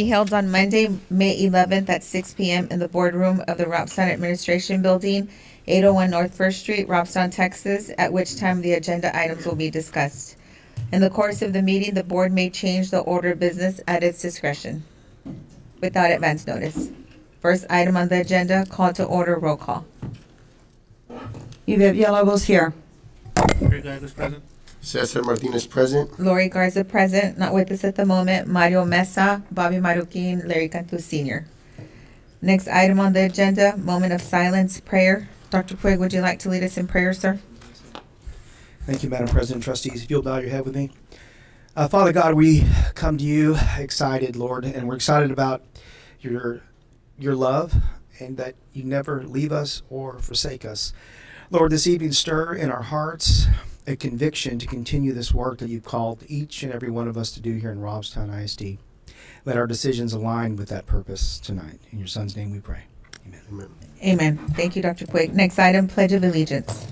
Be held on Monday, May 11th at 6 p.m. in the boardroom of the Robstown Administration Building, 801 North First Street, Robstown, Texas, at which time the agenda items will be discussed. In the course of the meeting, the board may change the order of business at its discretion without advance notice. First item on the agenda, call to order, roll call. Yvette Villalobos here. Rick Gallegos present. Cesar Martinez present. Lori Garza present, not with us at the moment. Mario Mesa, Bobby Maruquin, Larry Cantu Sr. Next item on the agenda, moment of silence, prayer. Dr. Puig, would you like to lead us in prayer, sir? Thank you, Madam President, trustees. If you'll bow your head with me. Father God, we come to you excited, Lord, and we're excited about your love and that you never leave us or forsake us. Lord, this evening stir in our hearts a conviction to continue this work that you've called each and every one of us to do here in Robstown ISD. Let our decisions align with that purpose tonight. In your son's name we pray. Amen. Amen. Amen. Thank you, Dr. Puig. Next item, Pledge of Allegiance.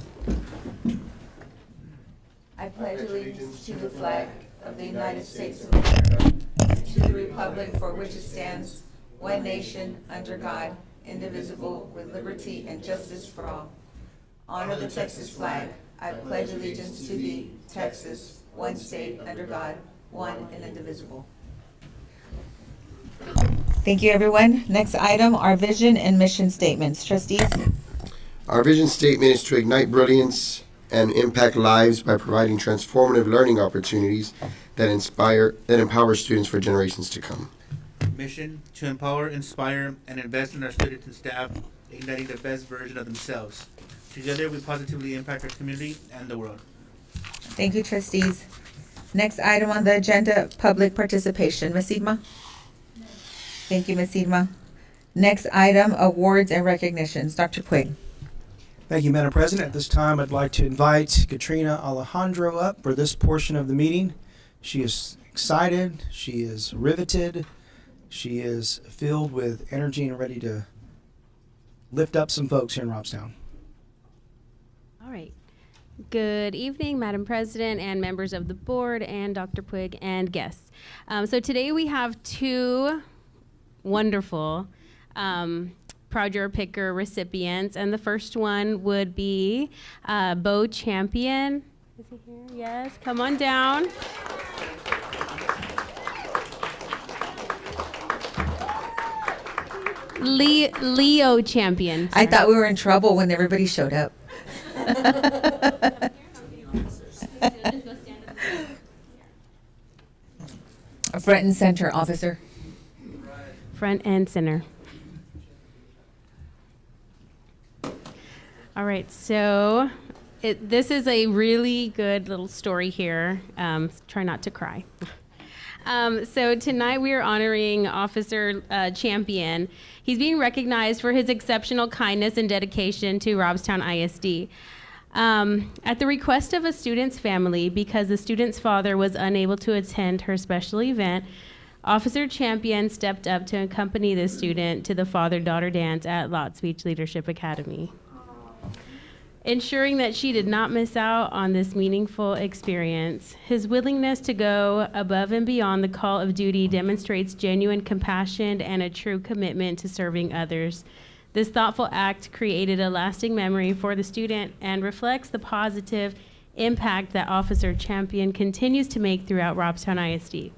I pledge allegiance to the flag of the United States of America, and to the republic for which it stands, one nation, under God, indivisible, with liberty and justice for all. Honor the Texas flag. I pledge allegiance to thee, Texas, one state, under God, one and indivisible. Thank you, everyone. Next item, our vision and mission statements. Trustees? Our vision statement is to ignite brilliance and impact lives by providing transformative learning opportunities that empower students for generations to come. Mission: to empower, inspire, and invest in our students and staff, igniting the best version of themselves. Together, we positively impact our community and the world. Thank you, trustees. Next item on the agenda, public participation. Ms. Idma? Thank you, Ms. Idma. Next item, awards and recognitions. Dr. Puig. Thank you, Madam President. At this time, I'd like to invite Katrina Alejandro up for this portion of the meeting. She is excited. She is riveted. She is filled with energy and ready to lift up some folks here in Robstown. All right. Good evening, Madam President and members of the board and Dr. Puig and guests. So today we have two wonderful Proud Your Picker recipients, and the first one would be Bo Champion. Is he here? Yes, come on down. Leo Champion. I thought we were in trouble when everybody showed up. A front and center, officer. Front and center. All right, so this is a really good little story here. Try not to cry. So tonight we are honoring Officer Champion. He's being recognized for his exceptional kindness and dedication to Robstown ISD. At the request of a student's family, because the student's father was unable to attend her special event, Officer Champion stepped up to accompany the student to the father-daughter dance at Lots Beach Leadership Academy, ensuring that she did not miss out on this meaningful experience. His willingness to go above and beyond the call of duty demonstrates genuine compassion and a true commitment to serving others. This thoughtful act created a lasting memory for the student and reflects the positive impact that Officer Champion continues to make throughout Robstown ISD.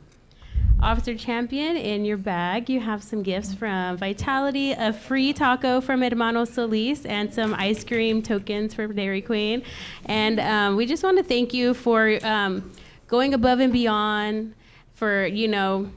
Officer Champion, in your bag, you have some gifts from Vitality, a free taco from Hermano Solis, and some ice cream tokens for Dairy Queen. And we just want to thank you for going above and beyond, for, you know,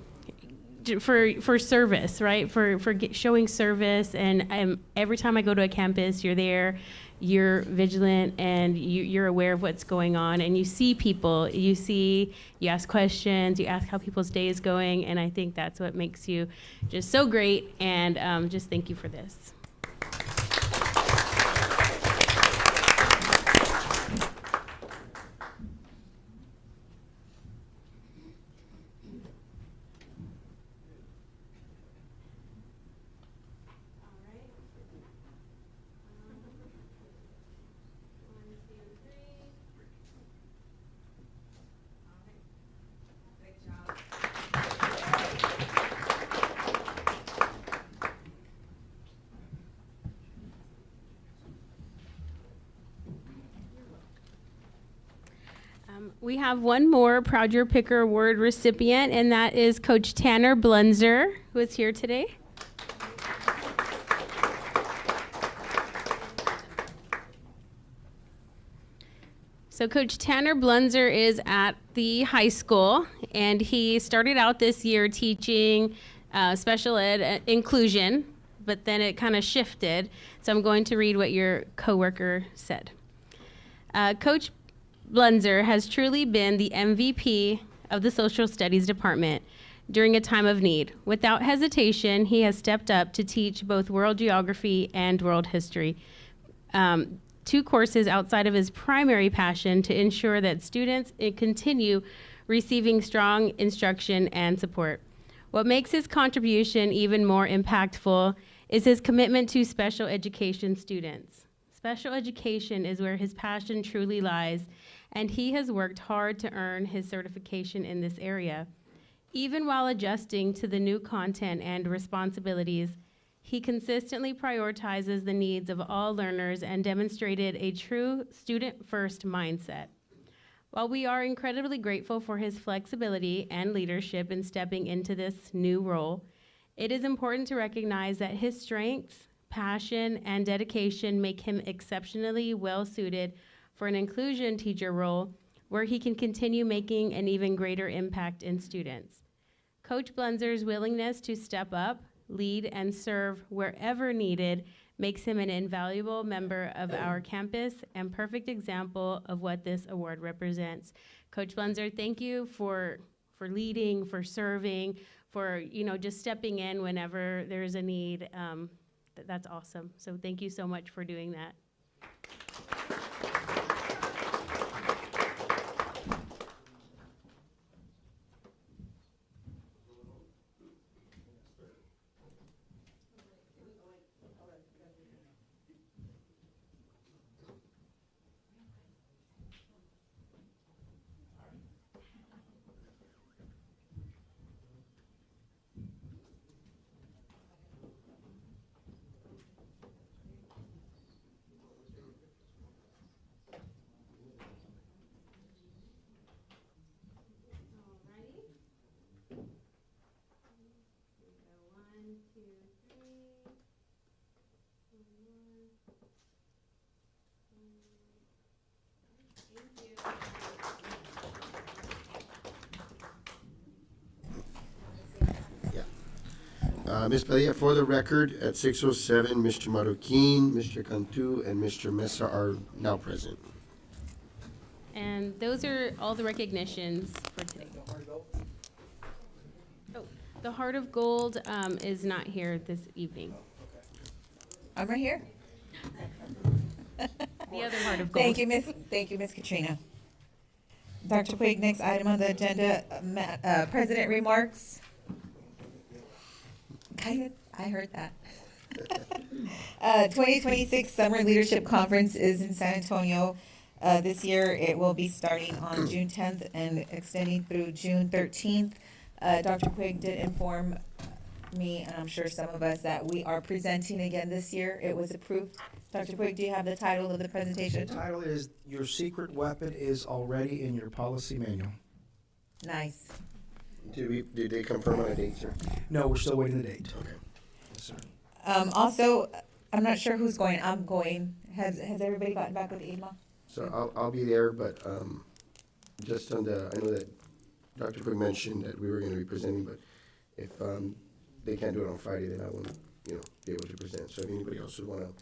for service, right? For showing service. And every time I go to a campus, you're there. You're vigilant and you're aware of what's going on, and you see people, you ask questions, you ask how people's day is going, and I think that's what makes you just so great, and just thank you for this. We have one more Proud Your Picker Award recipient, and that is Coach Tanner Blunzer, who is here today. So Coach Tanner Blunzer is at the high school, and he started out this year teaching special ed inclusion, but then it kind of shifted. So I'm going to read what your coworker said. Coach Blunzer has truly been the MVP of the social studies department during a time of need. Without hesitation, he has stepped up to teach both world geography and world history. Two courses outside of his primary passion to ensure that students continue receiving strong instruction and support. What makes his contribution even more impactful is his commitment to special education students. Special education is where his passion truly lies, and he has worked hard to earn his certification in this area. Even while adjusting to the new content and responsibilities, he consistently prioritizes the needs of all learners and demonstrated a true student-first mindset. While we are incredibly grateful for his flexibility and leadership in stepping into this new role, it is important to recognize that his strengths, passion, and dedication make him exceptionally well-suited for an inclusion teacher role where he can continue making an even greater impact in students. Coach Blunzer's willingness to step up, lead, and serve wherever needed makes him an invaluable member of our campus and perfect example of what this award represents. Coach Blunzer, thank you for leading, for serving, for just stepping in whenever there's a need. That's awesome. So thank you so much for doing that. Ms. Padilla, for the record, at 6:07, Mr. Marroquin, Mr. Cantu, and Mr. Mesa are now present. And those are all the recognitions for today. Oh, the Heart of Gold is not here this evening. I'm right here. The other Heart of Gold. Thank you, Miss Katrina. Dr. Quigg, next item on the agenda, President remarks. I heard that. 2026 Summer Leadership Conference is in San Antonio. This year, it will be starting on June 10th and extending through June 13th. Dr. Quigg did inform me, and I'm sure some of us, that we are presenting again this year. It was approved. Dr. Quigg, do you have the title of the presentation? The title is Your Secret Weapon is Already in Your Policy Manual. Nice. Did they confirm on a date, sir? No, we're still waiting the date. Okay. Yes, sir. Also, I'm not sure who's going. I'm going. Has everybody gotten back with Ema? So I'll be there, but just on I know that Dr. Quigg mentioned that we were going to be presenting, but if they can't do it on Friday, then I won't, be able to present. So if anybody else would want to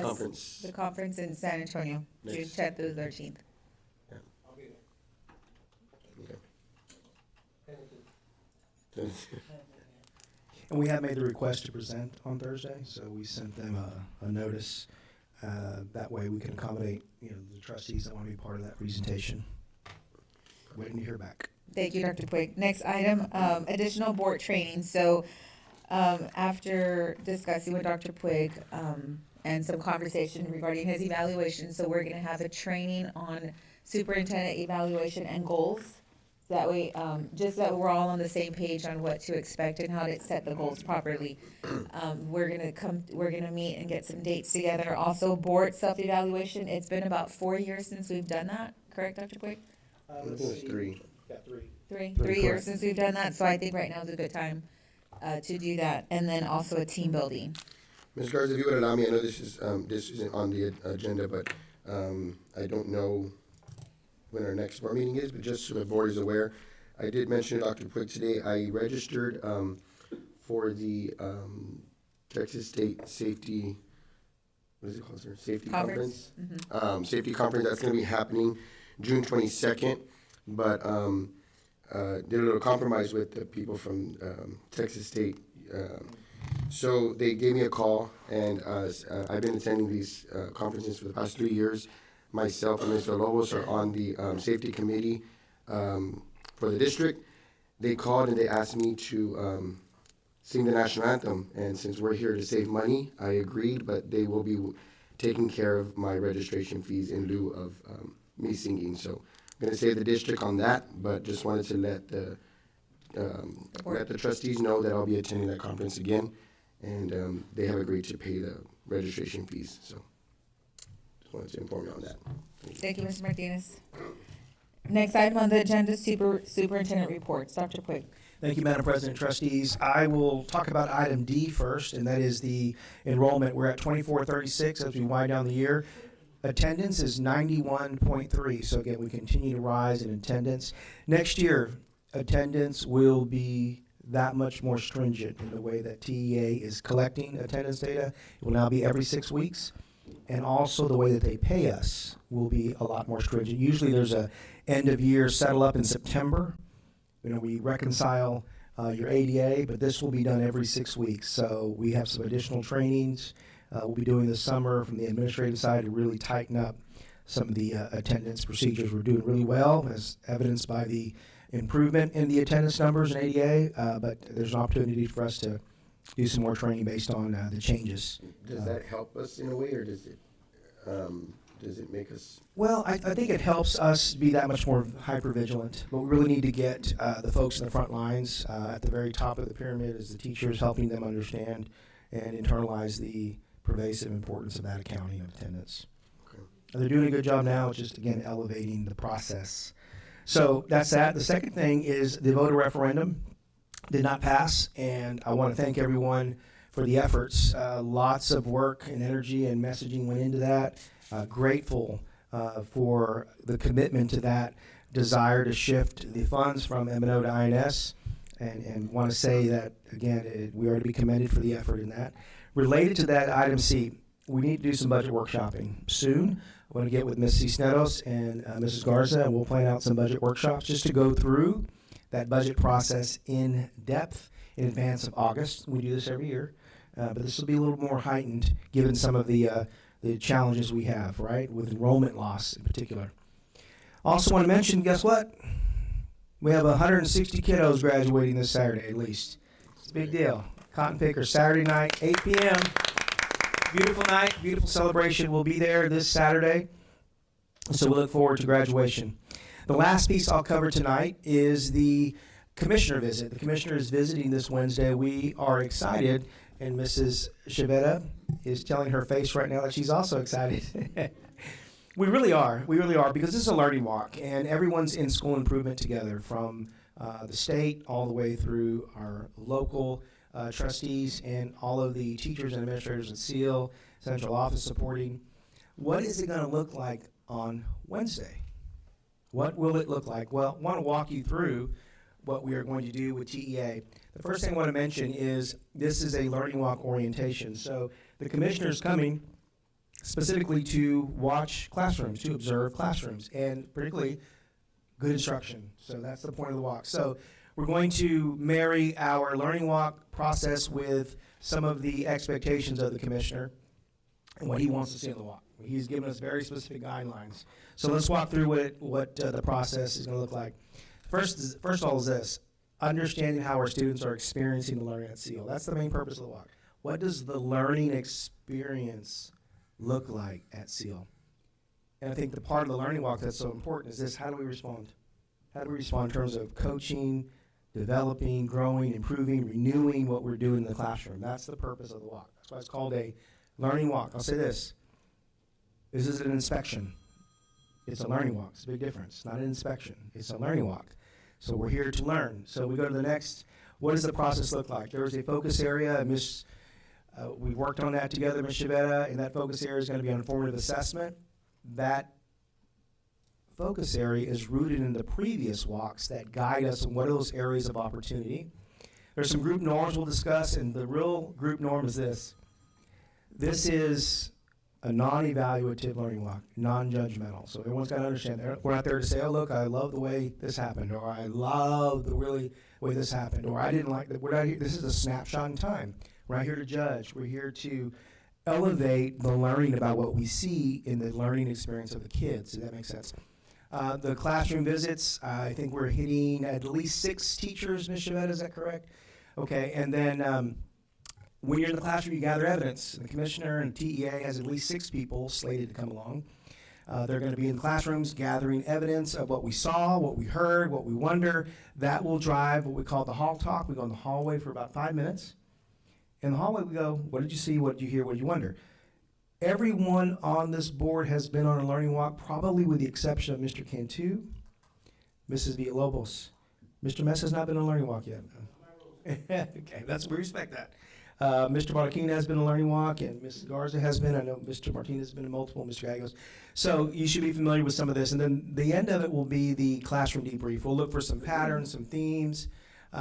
conference. The conference in San Antonio, June Next. 10th through the 13th. Okay. And we have made the request to present on Thursday, so we sent them a notice. That way we can accommodate, the trustees that want to be part of that presentation. Waiting to hear back. Thank you, Dr. Quigg. Next item, additional board training. So after discussing with Dr. Quigg and some conversation regarding his evaluation, so we're going to have a training on superintendent evaluation and goals. So that way, just that we're all on the same page on what to expect and how to set the goals properly. We're gonna meet and get some dates together. Also, board self-evaluation. It's been about 4 years since we've done that, correct, Dr. Quigg? I think it was 3. Yeah, 3. Three Three, years correct. since we've done that, so I think right now is a good time to do that. And then also a team building. Ms. Garza, if you would allow me, I know this isn't on the agenda, but I don't know when our next board meeting is, but just so the board is aware, I did mention to Dr. Puig today, I registered for the Texas State Safety, what is it called, sir? Safety Conference. Conference. Safety Conference, that's going to be happening June 22nd, but did a little compromise with the people from Texas State. So they gave me a call, and I've been attending these conferences for the past 3 years. Myself and Mr. Lobos are on the safety committee for the district. They called and they asked me to sing the national anthem, and since we're here to save money, I agreed, but they will be taking care of my registration fees in lieu of me singing. So I'm going to save the district on that, but just wanted to let the trustees know that I'll be attending that conference again, and they have agreed to pay the registration fees. So just wanted to inform you on that. Thank you, Mr. Martinez. Next item on the agenda, superintendent reports. Dr. Quigg. Thank you, Madam President, trustees. I will talk about item D first, and that is the enrollment. We're at 2436 as we wind down the year. Attendance is 91.3, so again, we continue to rise in attendance. Next year, attendance will be that much more stringent in the way that TEA is collecting attendance data. It will now be every 6 weeks, and also the way that they pay us will be a lot more stringent. Usually there's a end of year settle up in September. We reconcile your ADA, but this will be done every 6 weeks. So we have some additional trainings we'll be doing this summer from the administrative side to really tighten up some of the attendance procedures. We're doing really well, as evidenced by the improvement in the attendance numbers in ADA, but there's an opportunity for us to do some more training based on the changes. Does that help us in a way, or does it make us? Well, I think it helps us be that much more hyper-vigilant, but we really need to get the folks in the front lines at the very top of the pyramid as the teachers, helping them understand and internalize the pervasive importance of that accounting of attendance. Okay. They're doing a good job now, it's just, again, elevating the process. So that's that. The second thing is the voter referendum did not pass, and I want to thank everyone for the efforts. Lots of work and energy and messaging went into that. Grateful for the commitment to that desire to shift the funds from M&O to INS, and want to say that, again, we are to be commended for the effort in that. Related to that, item C, we need to do some budget workshopping soon. I want to get with Ms. Cisneros and Mrs. Garza, and we'll plan out some budget workshops just to go through that budget process in depth in advance of August. We do this every year, but this will be a little more heightened given some of the challenges we have, right, with enrollment loss in particular. Also want to mention, guess what? We have 160 kiddos graduating this Saturday at least. It's a big deal. Cotton Picker, Saturday night, 8 p.m. Beautiful night, beautiful celebration. We'll be there this Saturday, so we look forward to graduation. The last piece I'll cover tonight is the commissioner visit. The commissioner is visiting this Wednesday. We are excited, and Mrs. Chavetta is telling her face right now that she's also excited. We really are, because this is a learning walk, and everyone's in school improvement together, from the state all the way through our local trustees and all of the teachers and administrators at SEAL, central office supporting. What is it going to look like on Wednesday? What will it look like? Well, I want to walk you through what we are going to do with TEA. The first thing I want to mention is this is a learning walk orientation. So the commissioner is coming specifically to watch classrooms, to observe classrooms, and particularly good instruction. So that's the point of the walk. So we're going to marry our learning walk process with some of the expectations of the commissioner and what he wants to see in the walk. He's given us very specific guidelines. So let's walk through what the process is going to look like. First of all is this: understanding how our students are experiencing the learning at SEAL. That's the main purpose of the walk. What does the learning experience look like at SEAL? And I think the part of the learning walk that's so important is this: how do we respond? How do we respond in terms of coaching, developing, growing, improving, renewing what we're doing in the classroom? That's the purpose of the walk. That's why it's called a learning walk. I'll say this: this is an inspection. It's a learning walk. It's a big difference. It's not an inspection. It's a learning walk. So we're here to learn. So we go to the next. What does the process look like? There's a focus area. We worked on that together, Ms. Chavetta, and that focus area is going to be on formative assessment. That focus area is rooted in the previous walks that guide us in what are those areas of opportunity. There's some group norms we'll discuss, and the real group norm is this. This is a non-evaluative learning walk, non-judgmental. So everyone's got to understand that. We're not there to say, oh, look, I love the way this happened, or I love the way this happened, or I didn't like that. We're not here. This is a snapshot in time. We're not here to judge. We're here to elevate the learning about what we see in the learning experience of the kids. Does that make sense? The classroom visits, I think we're hitting at least 6 teachers, Ms. Chavetta, is that correct? Okay, and then when you're in the classroom, you gather evidence. The commissioner and TEA has at least 6 people slated to come along. They're going to be in classrooms gathering evidence of what we saw, what we heard, what we wonder. That will drive what we call the hall talk. We go in the hallway for about 5 minutes. In the hallway, we go, what did you see, what did you hear, what did you wonder? Everyone on this board has been on a learning walk, probably with the exception of Mr. Cantu, Mrs. Villalobos. Mr. Mess has not been on a learning walk yet. Okay, we respect that. Mr. Marquina has been on a learning walk, and Mrs. Garza has been. I know Mr. Martinez has been in multiple, Mr. Gallegos. So you should be familiar with some of this. And then the end of it will be the classroom debrief. We'll look for some patterns, some themes,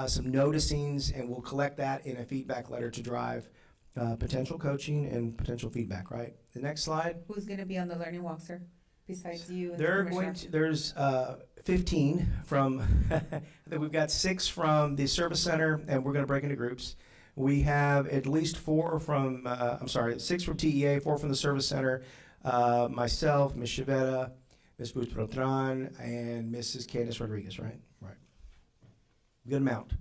some noticings, and we'll collect that in a feedback letter to drive potential coaching and potential feedback, right? The next slide. Who's going to be on the learning walk, sir? Besides you and the They're commissioner? going to, there's 15 from, I think we've got 6 from the service center, and we're going to break into groups. We have at least 4 from, 6 from TEA, 4 from the service center, myself, Ms. Chavetta, Ms. Booth Protran, and Mrs. Candace Rodriguez, right? Right. Good amount.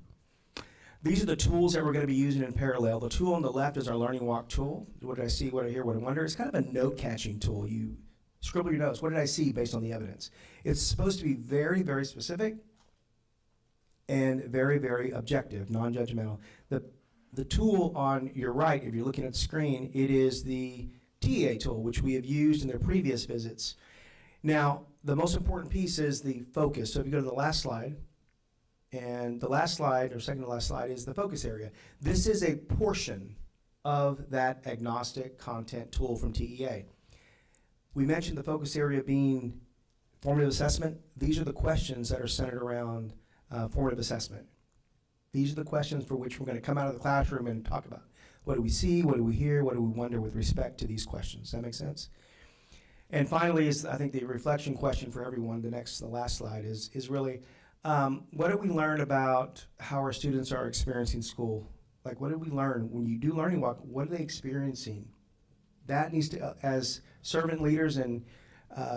These are the tools that we're going to be using in parallel. The tool on the left is our learning walk tool. What did I see, what did I hear, what did I wonder? It's kind of a note-catching tool. You scribble your notes. What did I see based on the evidence? It's supposed to be very, very specific and very, very objective, non-judgmental. The tool on your right, if you're looking at the screen, it is the TEA tool, which we have used in their previous visits. Now, the most important piece is the focus. So if you go to the last slide, and the last slide, or second to last slide, is the focus area. This is a portion of that agnostic content tool from TEA. We mentioned the focus area being formative assessment. These are the questions that are centered around formative assessment. These are the questions for which we're going to come out of the classroom and talk about. What do we see? What do we hear? What do we wonder with respect to these questions? Does that make sense? And finally, is I think the reflection question for everyone, the last slide, is really, what did we learn about how our students are experiencing school? Like, what did we learn? When you do learning walk, what are they experiencing? That needs to, as servant leaders and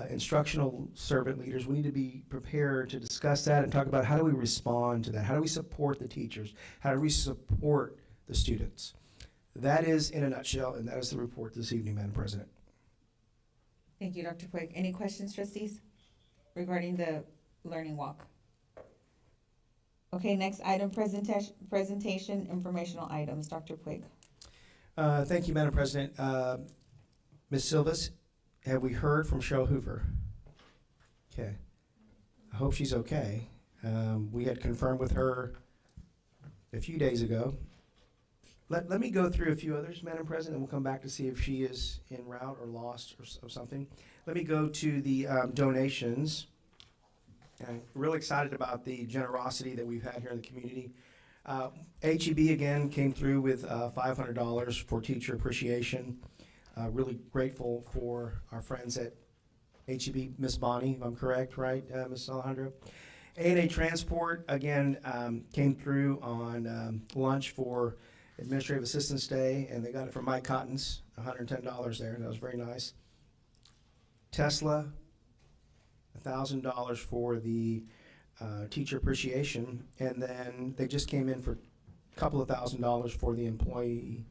instructional servant leaders, we need to be prepared to discuss that and talk about how do we respond to that? How do we support the teachers? How do we support the students? That is in a nutshell, and that is the report this evening, Madam President. Thank you, Dr. Puig. Any questions, trustees, regarding the learning walk? Okay, next item, presentation, informational items. Dr. Puig. Thank you, Madam President. Ms. Silvas, have we heard from Cheryl Hoover? Okay. I hope she's okay. We had confirmed with her a few days ago. Let me go through a few others, Madam President, and we'll come back to see if she is en route or lost or something. Let me go to the donations. I'm really excited about the generosity that we've had here in the community. HEB again came through with $500 for teacher appreciation. Really grateful for our friends at HEB, Miss Bonnie, if I'm correct, right, Ms. Alejandro? A&A Transport, again, came through on lunch for Administrative Assistance Day, and they got it from Mike Cotton's, $110 there, and that was very nice. Tesla, $1,000 for the teacher appreciation, and then they just came in for a couple of $1,000s for the employee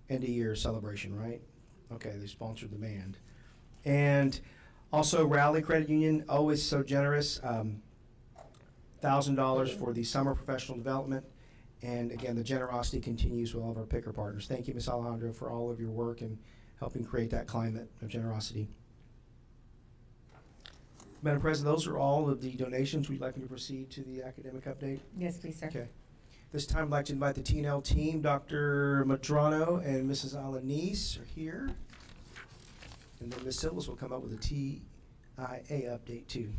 end of year celebration, right? Okay, they sponsored the band. And also Rally Credit Union, always so generous, $1,000 for the summer professional development. And again, the generosity continues with all of our picker partners. Thank you, Ms. Alejandro, for all of your work and helping create that climate of generosity. Madam President, those are all of the donations. We'd like me to proceed to the academic update. Yes, please, sir. Okay. This time, I'd like to invite the TNL team. Dr. Madrano and Mrs. Alanis are here. And then Ms. Silvas will come up with a TIA update, too.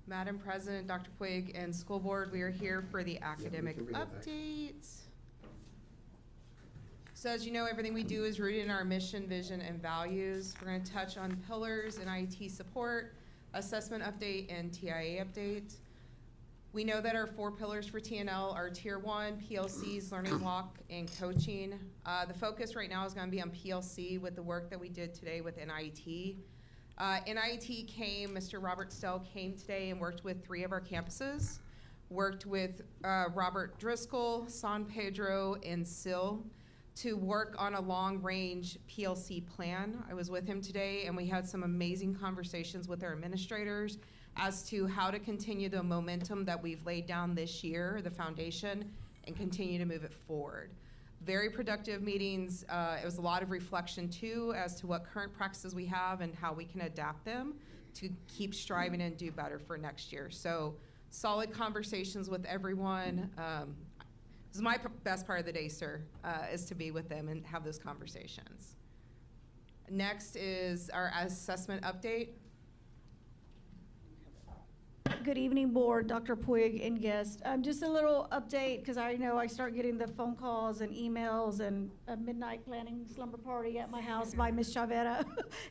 Madam President, Dr. Puig, and School Board, we are here for the academic can bring it back. updates. So as you know, everything we do is rooted in our mission, vision, and values. We're going to touch on pillars and IT support, assessment update, and TIA update. We know that our 4 pillars for TNL are Tier 1, PLCs, Learning Walk, and coaching. The focus right now is going to be on PLC with the work that we did today with NIT. NIT came, Mr. Robert Stell came today and worked with 3 of our campuses, worked with Robert Driscoll, San Pedro, and SIL to work on a long-range PLC plan. I was with him today, and we had some amazing conversations with our administrators as to how to continue the momentum that we've laid down this year, the foundation, and continue to move it forward. Very productive meetings. It was a lot of reflection, too, as to what current practices we have and how we can adapt them to keep striving and do better for next year. So solid conversations with everyone. This is my best part of the day, sir, is to be with them and have those conversations. Next is our assessment update. Good evening, board, Dr. Puig and guests. Just a little update, because I know I start getting the phone calls and emails and a midnight planning slumber party at my house by Miss Chavera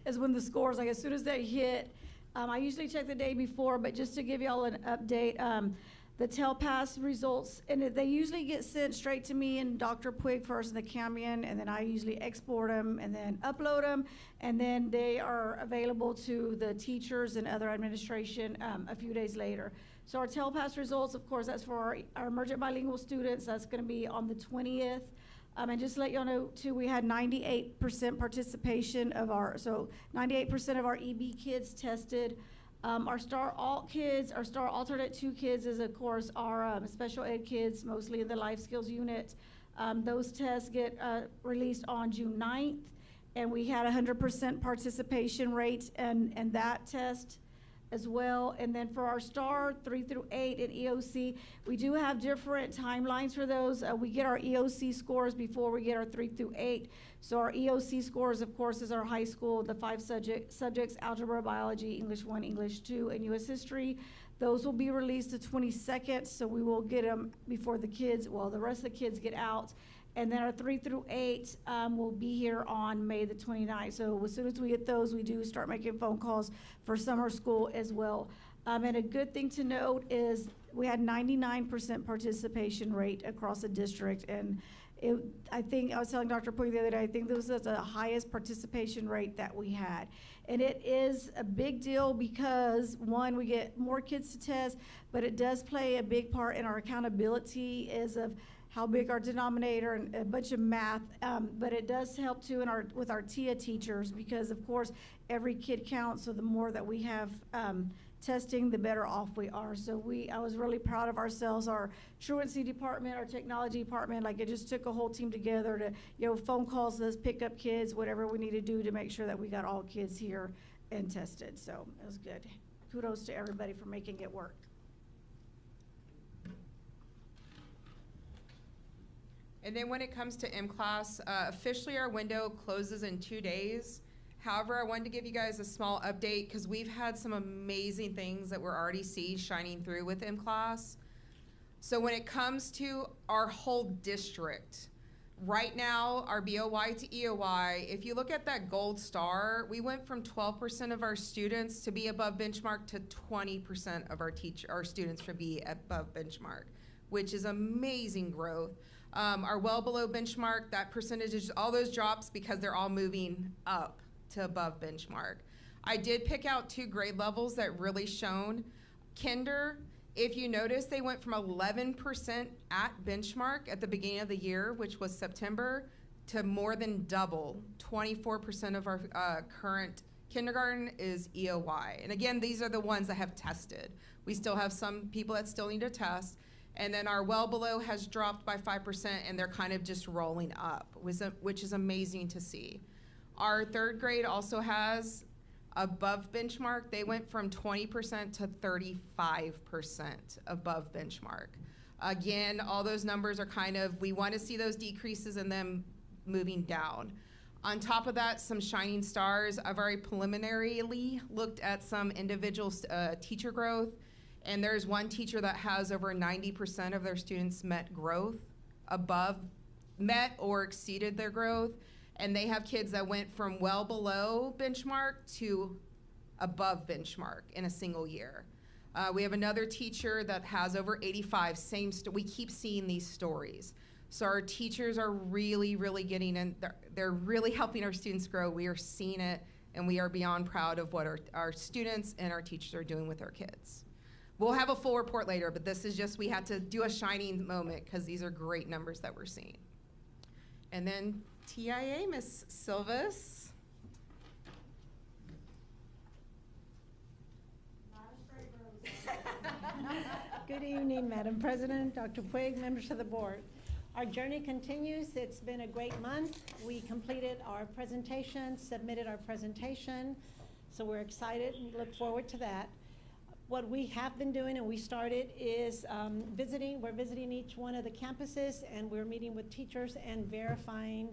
is when the scores, like as soon as they hit, I usually check the day before, but just to give y'all an update, the TELPAS results, and they usually get sent straight to me and Dr. Puig first in the Cambian, and then I usually export them and then upload them, and then they are available to the teachers and other administration a few days later. So our TELPAS results, of course, that's for our emergent bilingual students. That's going to be on the 20th. And just to let y'all know, too, we had 98% participation of our, so 98% of our EB kids tested. Our STAR Alt kids, our STAR Alternate 2 kids is, of course, our special ed kids, mostly in the life skills unit. Those tests get released on June 9th, and we had 100% participation rate in that test as well. And then for our STAR 3 through 8 and EOC, we do have different timelines for those. We get our EOC scores before we get our 3 through 8. So our EOC scores, of course, is our high school, the 5 subjects, algebra, biology, English 1, English 2, and U.S. history. Those will be released the 22nd, so we will get them before the kids, well, the rest of the kids get out. And then our 3 through 8 will be here on May the 29th. So as soon as we get those, we do start making phone calls for summer school as well. And a good thing to note is we had 99% participation rate across the district. And I think, I was telling Dr. Puig the other day, I think this was the highest participation rate that we had. And it is a big deal because, one, we get more kids to test, but it does play a big part in our accountability as of how big our denominator and a bunch of math, but it does help too with our TIA teachers because of course every kid counts, so the more that we have testing, the better off we are. So I was really proud of ourselves, our truancy department, our technology department, like it just took a whole team together to, phone calls, let's pick up kids, whatever we need to do to make sure that we got all kids here and tested. So it was good. Kudos to everybody for making it work. And then when it comes to M-Class, officially our window closes in 2 days. However, I wanted to give you guys a small update because we've had some amazing things that we're already seeing shining through with M-Class. So when it comes to our whole district, right now, our BOY to EOY, if you look at that gold star, we went from 12% of our students to be above benchmark to 20% of our students to be above benchmark, which is amazing growth. Our well below benchmark, that percentage is all those drops because they're all moving up to above benchmark. I did pick out 2 grade levels that really shone. Kinder, if you notice, they went from 11% at benchmark at the beginning of the year, which was September, to more than double. 24% of our current kindergarten is EOY. And again, these are the ones that have tested. We still have some people that still need a test. And then our well below has dropped by 5%, and they're kind of just rolling up, which is amazing to see. Our third grade also has above benchmark. They went from 20% to 35% above benchmark. Again, all those numbers are kind of, we want to see those decreases and them moving down. On top of that, some shining stars. I've already preliminarily looked at some individual teacher growth, and there's one teacher that has over 90% of their students met or exceeded their growth, and they have kids that went from well below benchmark to above benchmark in a single year. We have another teacher that has over 85, we keep seeing these stories. So our teachers are really, really getting in, they're really helping our students grow. We are seeing it, and we are beyond proud of what our students and our teachers are doing with our kids. We'll have a full report later, but this is just, we had to do a shining moment because these are great numbers that we're seeing. And then TIA, Ms. Silvas. Good evening, Madam President, Dr. Puig, members of the board. Our journey continues. It's been a great month. We completed our presentation, submitted our presentation, so we're excited and look forward to that. What we have been doing, and we started, is we're visiting each one of the campuses, and we're meeting with teachers and verifying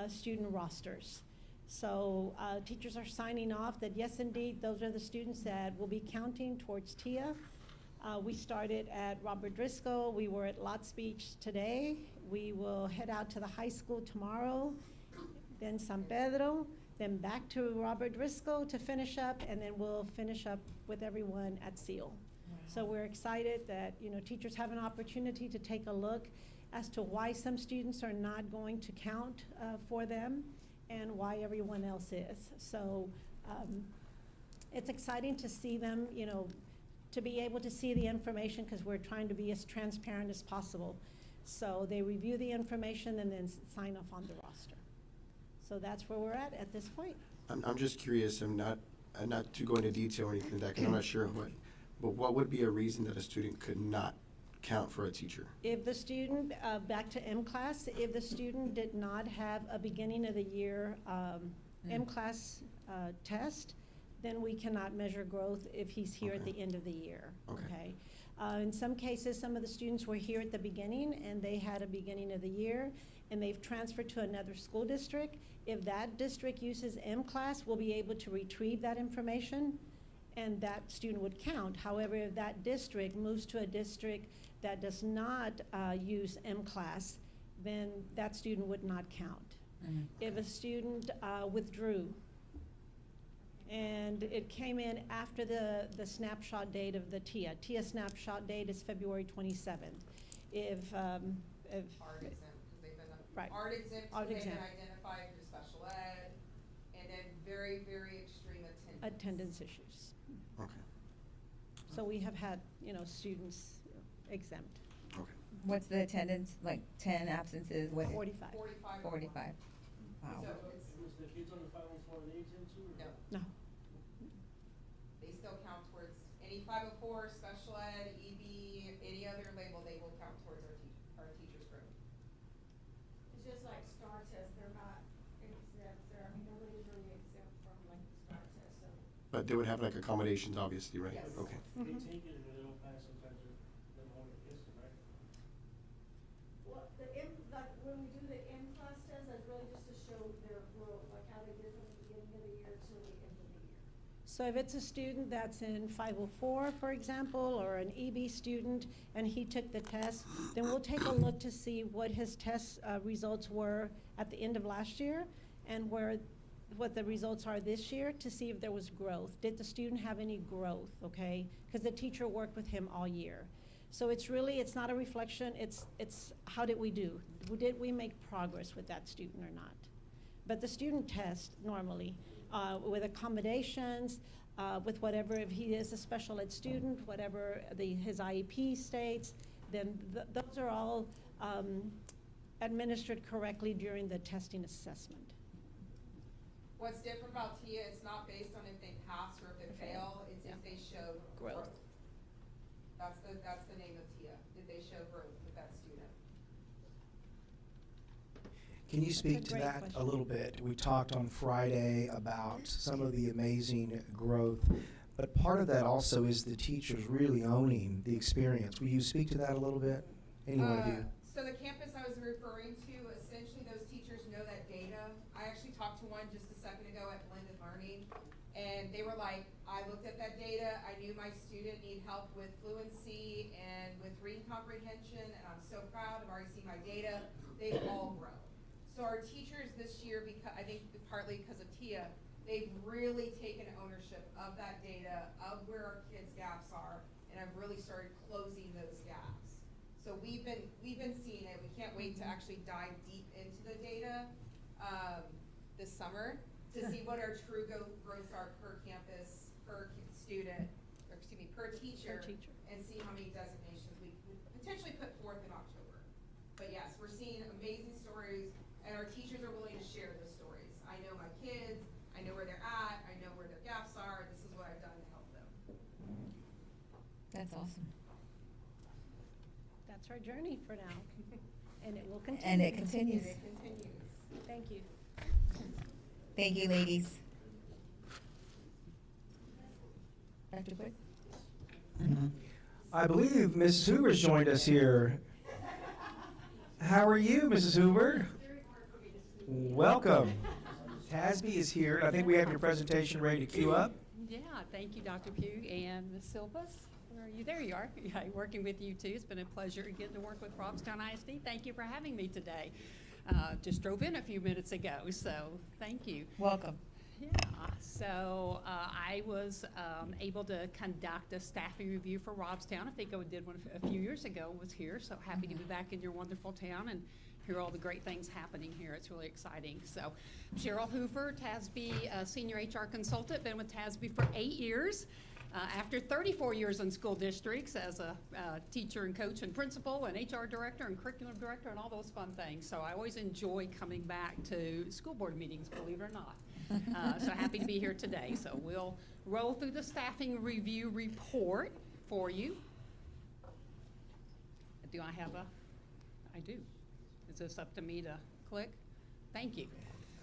student rosters. So teachers are signing off that yes, indeed, those are the students that will be counting towards TIA. We started at Robert Driscoll. We were at Lots Beach today. We will head out to the high school tomorrow, then San Pedro, then back to Robert Driscoll to finish up, and then we'll finish up with everyone at Seal. So we're excited that, you know, teachers have an opportunity to take a look as to why some students are not going to count for them and why everyone else is. So it's exciting to see them, you know, to be able to see the information, because we're trying to be as transparent as possible. So they review the information and then sign off on the roster. So that's where we're at this point. I'm just curious, I'm not to go into detail or anything like that, 'cause I'm not sure but what would be a reason that a student could not count for a teacher? If the student, back to M-Class, if the student did not have a beginning of the year M-Class test, then we cannot measure growth if he's here at Okay. the end of the year, Okay. okay? In some cases, some of the students were here at the beginning, and they had a beginning of the year, and they've transferred to another school district. If that district uses M-Class, we'll be able to retrieve that information, and that student would count. However, if that district moves to a district that does not use M-Class, then that student would not count. If a student withdrew, and it came in after the snapshot date of the TIA. TIA snapshot date is February 27th. If Art exempt, because they've been, Right. art exempt, Art they've been exempt. identified for special ed, and then very, very extreme attendance. attendance issues. Okay, So we have had, you know, students exempt, okay. What's the attendance, like 10 absences, what? 45. 45. 45. Wow. So it's, Was the kids on the 504 and age into? no, No, they still count towards any 504, special ed, EB, any other label, they will count towards our teachers' growth. It's just like STAR test, they're not exempt, nobody's really exempt from like the STAR test, so. But they would have like accommodations, obviously, right? Yes. Okay. They take it and they don't pass, sometimes they don't want to kiss them, right? Well, like, when we do the M-Class test, that's really just to show their growth, like how they did from the beginning of the year to the end of the year. so if it's a student that's in 504, for example, or an EB student, and he took the test, then we'll take a look to see what his test results were at the end of last year, and what the results are this year, to see if there was growth. Did the student have any growth, okay? Because the teacher worked with him all year. So it's not a reflection, it's how did we do? Did we make progress with that student or not? But the student test normally, with accommodations, with whatever, if he is a special ed student, whatever his IEP states, then those are all administered correctly during the testing assessment. What's different about TIA, it's not based on if they pass or if they fail, it's if they show growth. That's the name of TIA. Did they show growth with that student? Can you speak That's a to great that a question. little bit? We talked on Friday about some of the amazing growth, but part of that also is the teachers really owning the experience. Will you speak to that a little bit? Any one of you? So the campus I was referring to, essentially those teachers know that data. I actually talked to one just a second ago at Blended Learning, and they were like, I looked at that data, I knew my student needed help with fluency and with reading comprehension, and I'm so proud, I've already seen my data, they've all grown. So our teachers this year, because, I think partly because of TIA, they've really taken ownership of that data, of where our kids' gaps are, and have really started closing those gaps. So we've been seeing it. We can't wait to actually dive deep into the data this summer to see what our true growths are per campus, per student, or excuse me, per teacher, and see how many designations we could potentially put forth in October. But yes, we're seeing amazing stories, and our teachers are willing to share those stories. I know my kids, I know where they're at, I know where their gaps are, this is what I've done to help them. That's awesome. That's our journey for now, and it will continue. And it continues. And it continues. Thank you. Thank you, ladies. Dr. Quick? I believe Mrs. Hoover's joined us here. How are you, Mrs. Hoover? Welcome. Tasby is here. I think we have your presentation ready to queue up. Yeah, thank you, Dr. Pugh and Ms. Silvas. Where are you? There you are. Yeah, working with you too. It's been a pleasure getting to work with Robstown ISD. Thank you for having me today. Just drove in a few minutes ago, so thank you. Welcome. Yeah, so I was able to conduct a staffing review for Robstown. I think I did one a few years ago, was here, so happy to be back in your wonderful town and hear all the great things happening here. It's really exciting. So Cheryl Hoover, TASB Senior HR Consultant, been with TASB for 8 years. After 34 years in school districts as a teacher and coach and principal and HR director and curriculum director and all those fun things. So I always enjoy coming back to school board meetings, believe it or not. So happy to be here today. So we'll roll through the staffing review report for you. Do I have I do. Is this up to me to click? Thank you.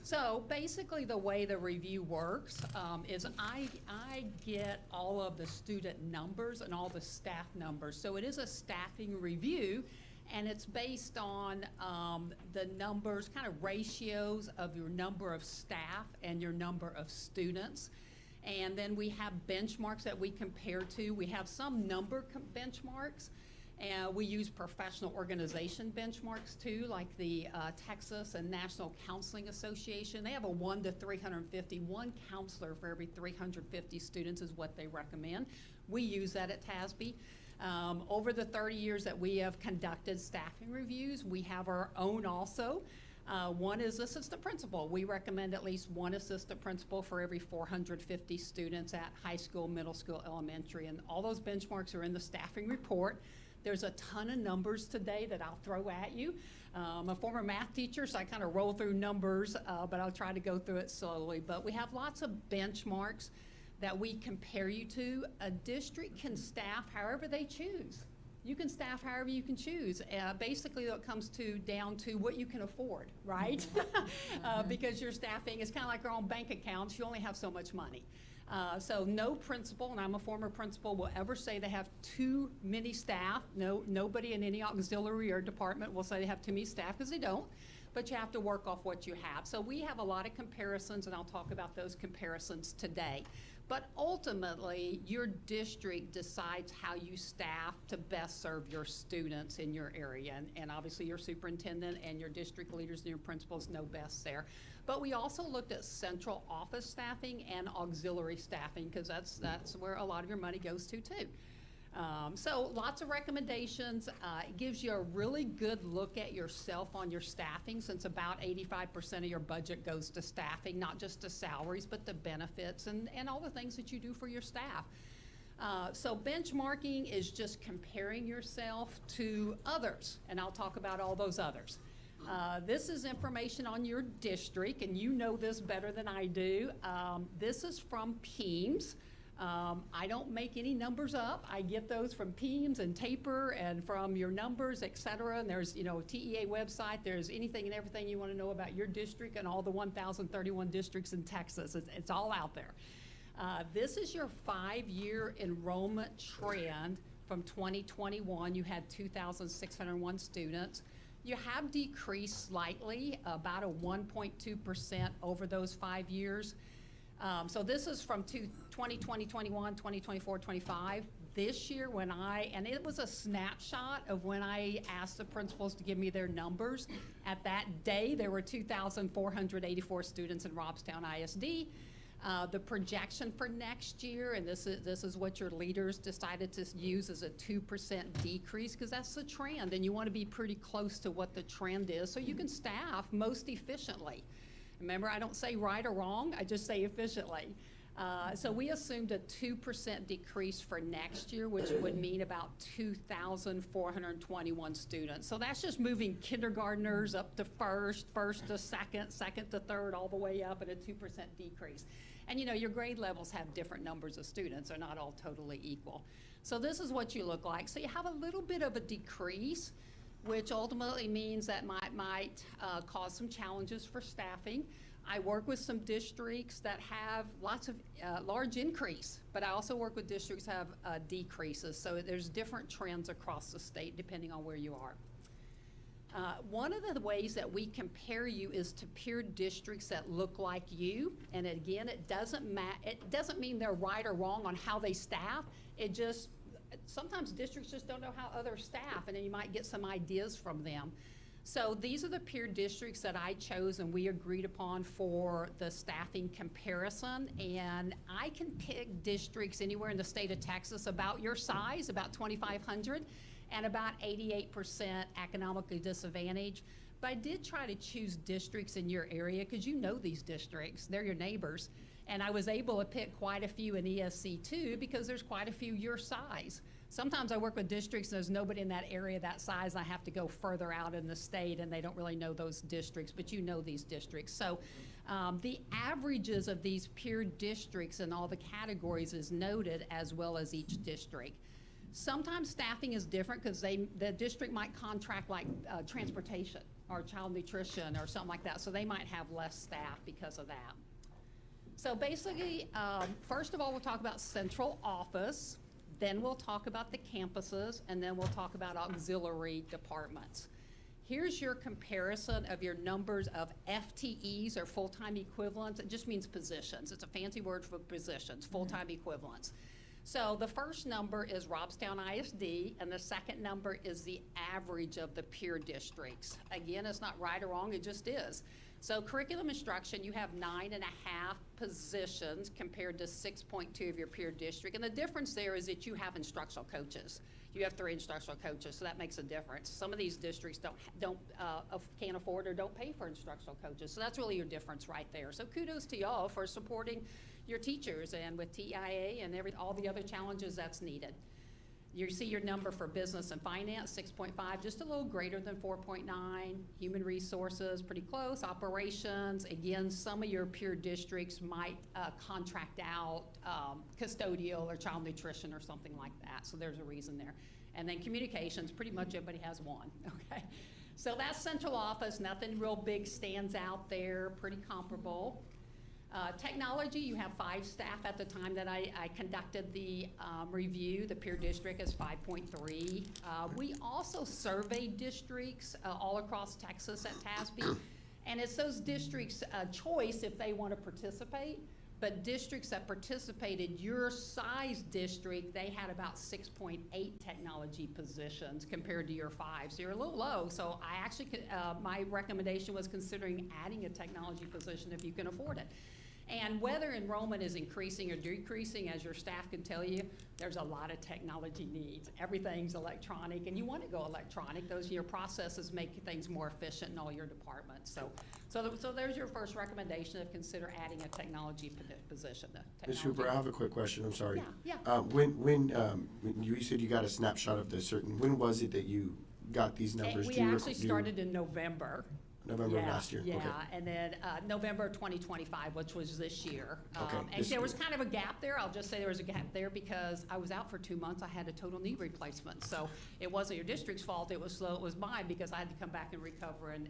So basically the way the review works is I get all of the student numbers and all the staff numbers. So it is a staffing review, and it's based on the numbers, kind of ratios of your number of staff and your number of students. And then we have benchmarks that we compare to. We have some number benchmarks. And we use professional organization benchmarks too, like the Texas and National Counseling Association. They have a 1 to 350. One counselor for every 350 students is what they recommend. We use that at TASB. Over the 30 years that we have conducted staffing reviews, we have our own also. One is assistant principal. We recommend at least one assistant principal for every 450 students at high school, middle school, elementary, and all those benchmarks are in the staffing report. There's a ton of numbers today that I'll throw at you. I'm a former math teacher, so I kind of roll through numbers, but I'll try to go through it slowly. But we have lots of benchmarks that we compare you to. A district can staff however they choose. You can staff however you can choose. Basically, it comes down to what you can afford, right? Because your staffing is kind of like our own bank accounts. You only have so much money. So no principal, and I'm a former principal, will ever say they have too many staff. Nobody in any auxiliary or department will say they have too many staff, because they don't. But you have to work off what you have. So we have a lot of comparisons, and I'll talk about those comparisons today. But ultimately, your district decides how you staff to best serve your students in your area. And obviously, your superintendent and your district leaders and your principals know best there. But we also looked at central office staffing and auxiliary staffing, because that's where a lot of your money goes to too. So lots of recommendations. It gives you a really good look at yourself on your staffing, since about 85% of your budget goes to staffing, not just to salaries, but to benefits and all the things that you do for your staff. So benchmarking is just comparing yourself to others, and I'll talk about all those others. This is information on your district, and you know this better than I do. This is from PEAMS. I don't make any numbers up. I get those from Peems and Taper and from your numbers, et cetera. And there's, TEA website. There's anything and everything you want to know about your district and all the 1,031 districts in Texas. It's all out there. This is your 5-year enrollment trend from 2021. You had 2,601 students. You have decreased slightly, about a 1.2% over those 5 years. So this is from 2020, 21, 2024, 25. This year and it was a snapshot of when I asked the principals to give me their numbers. At that day, there were 2,484 students in Robstown ISD. The projection for next year, and this is what your leaders decided to use, is a 2% decrease, because that's the trend, and you want to be pretty close to what the trend is so you can staff most efficiently. Remember, I don't say right or wrong, I just say efficiently. So we assumed a 2% decrease for next year, which would mean about 2,421 students. So that's just moving kindergartners up to first to second to third, all the way up, at a 2% decrease. And your grade levels have different numbers of students. They're not all totally equal. So this is what you look like. So you have a little bit of a decrease, which ultimately means that might cause some challenges for staffing. I work with some districts that have lots of large increase, but I also work with districts that have decreases. So there's different trends across the state depending on where you are. One of the ways that we compare you is to peer districts that look like you. And again, it doesn't mean they're right or wrong on how they staff. Sometimes districts just don't know how others staff, and then you might get some ideas from them. So these are the peer districts that I chose and we agreed upon for the staffing comparison. And I can pick districts anywhere in the state of Texas about your size, about 2,500, and about 88% economically disadvantaged. But I did try to choose districts in your area because you know these districts, they're your neighbors. And I was able to pick quite a few in ESC too, because there's quite a few your size. Sometimes I work with districts and there's nobody in that area that size. I have to go further out in the state and they don't really know those districts, but you know these districts. So the averages of these peer districts and all the categories is noted, as well as each district. Sometimes staffing is different because the district might contract like transportation or child nutrition or something like that. So they might have less staff because of that. So basically, first of all, we'll talk about central office, then we'll talk about the campuses, and then we'll talk about auxiliary departments. Here's your comparison of your numbers of FTEs, or full-time equivalents. It just means positions. It's a fancy word for positions, full-time equivalents. So the first number is Robstown ISD, and the second number is the average of the peer districts. Again, it's not right or wrong, it just is. So curriculum instruction, you have 9.5 positions compared to 6.2 of your peer district. And the difference there is that you have instructional coaches. You have 3 instructional coaches, so that makes a difference. Some of these districts can't afford or don't pay for instructional coaches. So that's really your difference right there. So kudos to y'all for supporting your teachers, and with TIA and all the other challenges that's needed. You see your number for business and finance, 6.5, just a little greater than 4.9. Human resources, pretty close. Operations, again, some of your peer districts might contract out custodial or child nutrition or something like that. So there's a reason there. And then communications, pretty much everybody has one, okay? So that's central office, nothing real big stands out there, pretty comparable. Technology, you have 5 staff at the time that I conducted the review. The peer district is 5.3. We also surveyed districts all across Texas at TASB, and it's those districts' choice if they want to participate. But districts that participated, your size district, they had about 6.8 technology positions compared to your 5. So you're a little low. So I actually, my recommendation was considering adding a technology position if you can afford it. And whether enrollment is increasing or decreasing, as your staff can tell you, there's a lot of technology needs. Everything's electronic, and you want to go electronic. Those your processes make things more efficient in all your departments. So there's your first recommendation, of consider adding a technology position. Ms. Hooper, I have a quick question. I'm sorry. Yeah. When you said you got a snapshot of when was it that you got these numbers? We actually started in November. November of Yeah, last year. Yeah, Okay. and then November 2025, which was this year. Okay, And this there was year. kind of a gap there. I'll just say there was a gap there because I was out for 2 months. I had a total knee replacement. So it wasn't your district's fault. It was slow. It was mine because I had to come back and recover and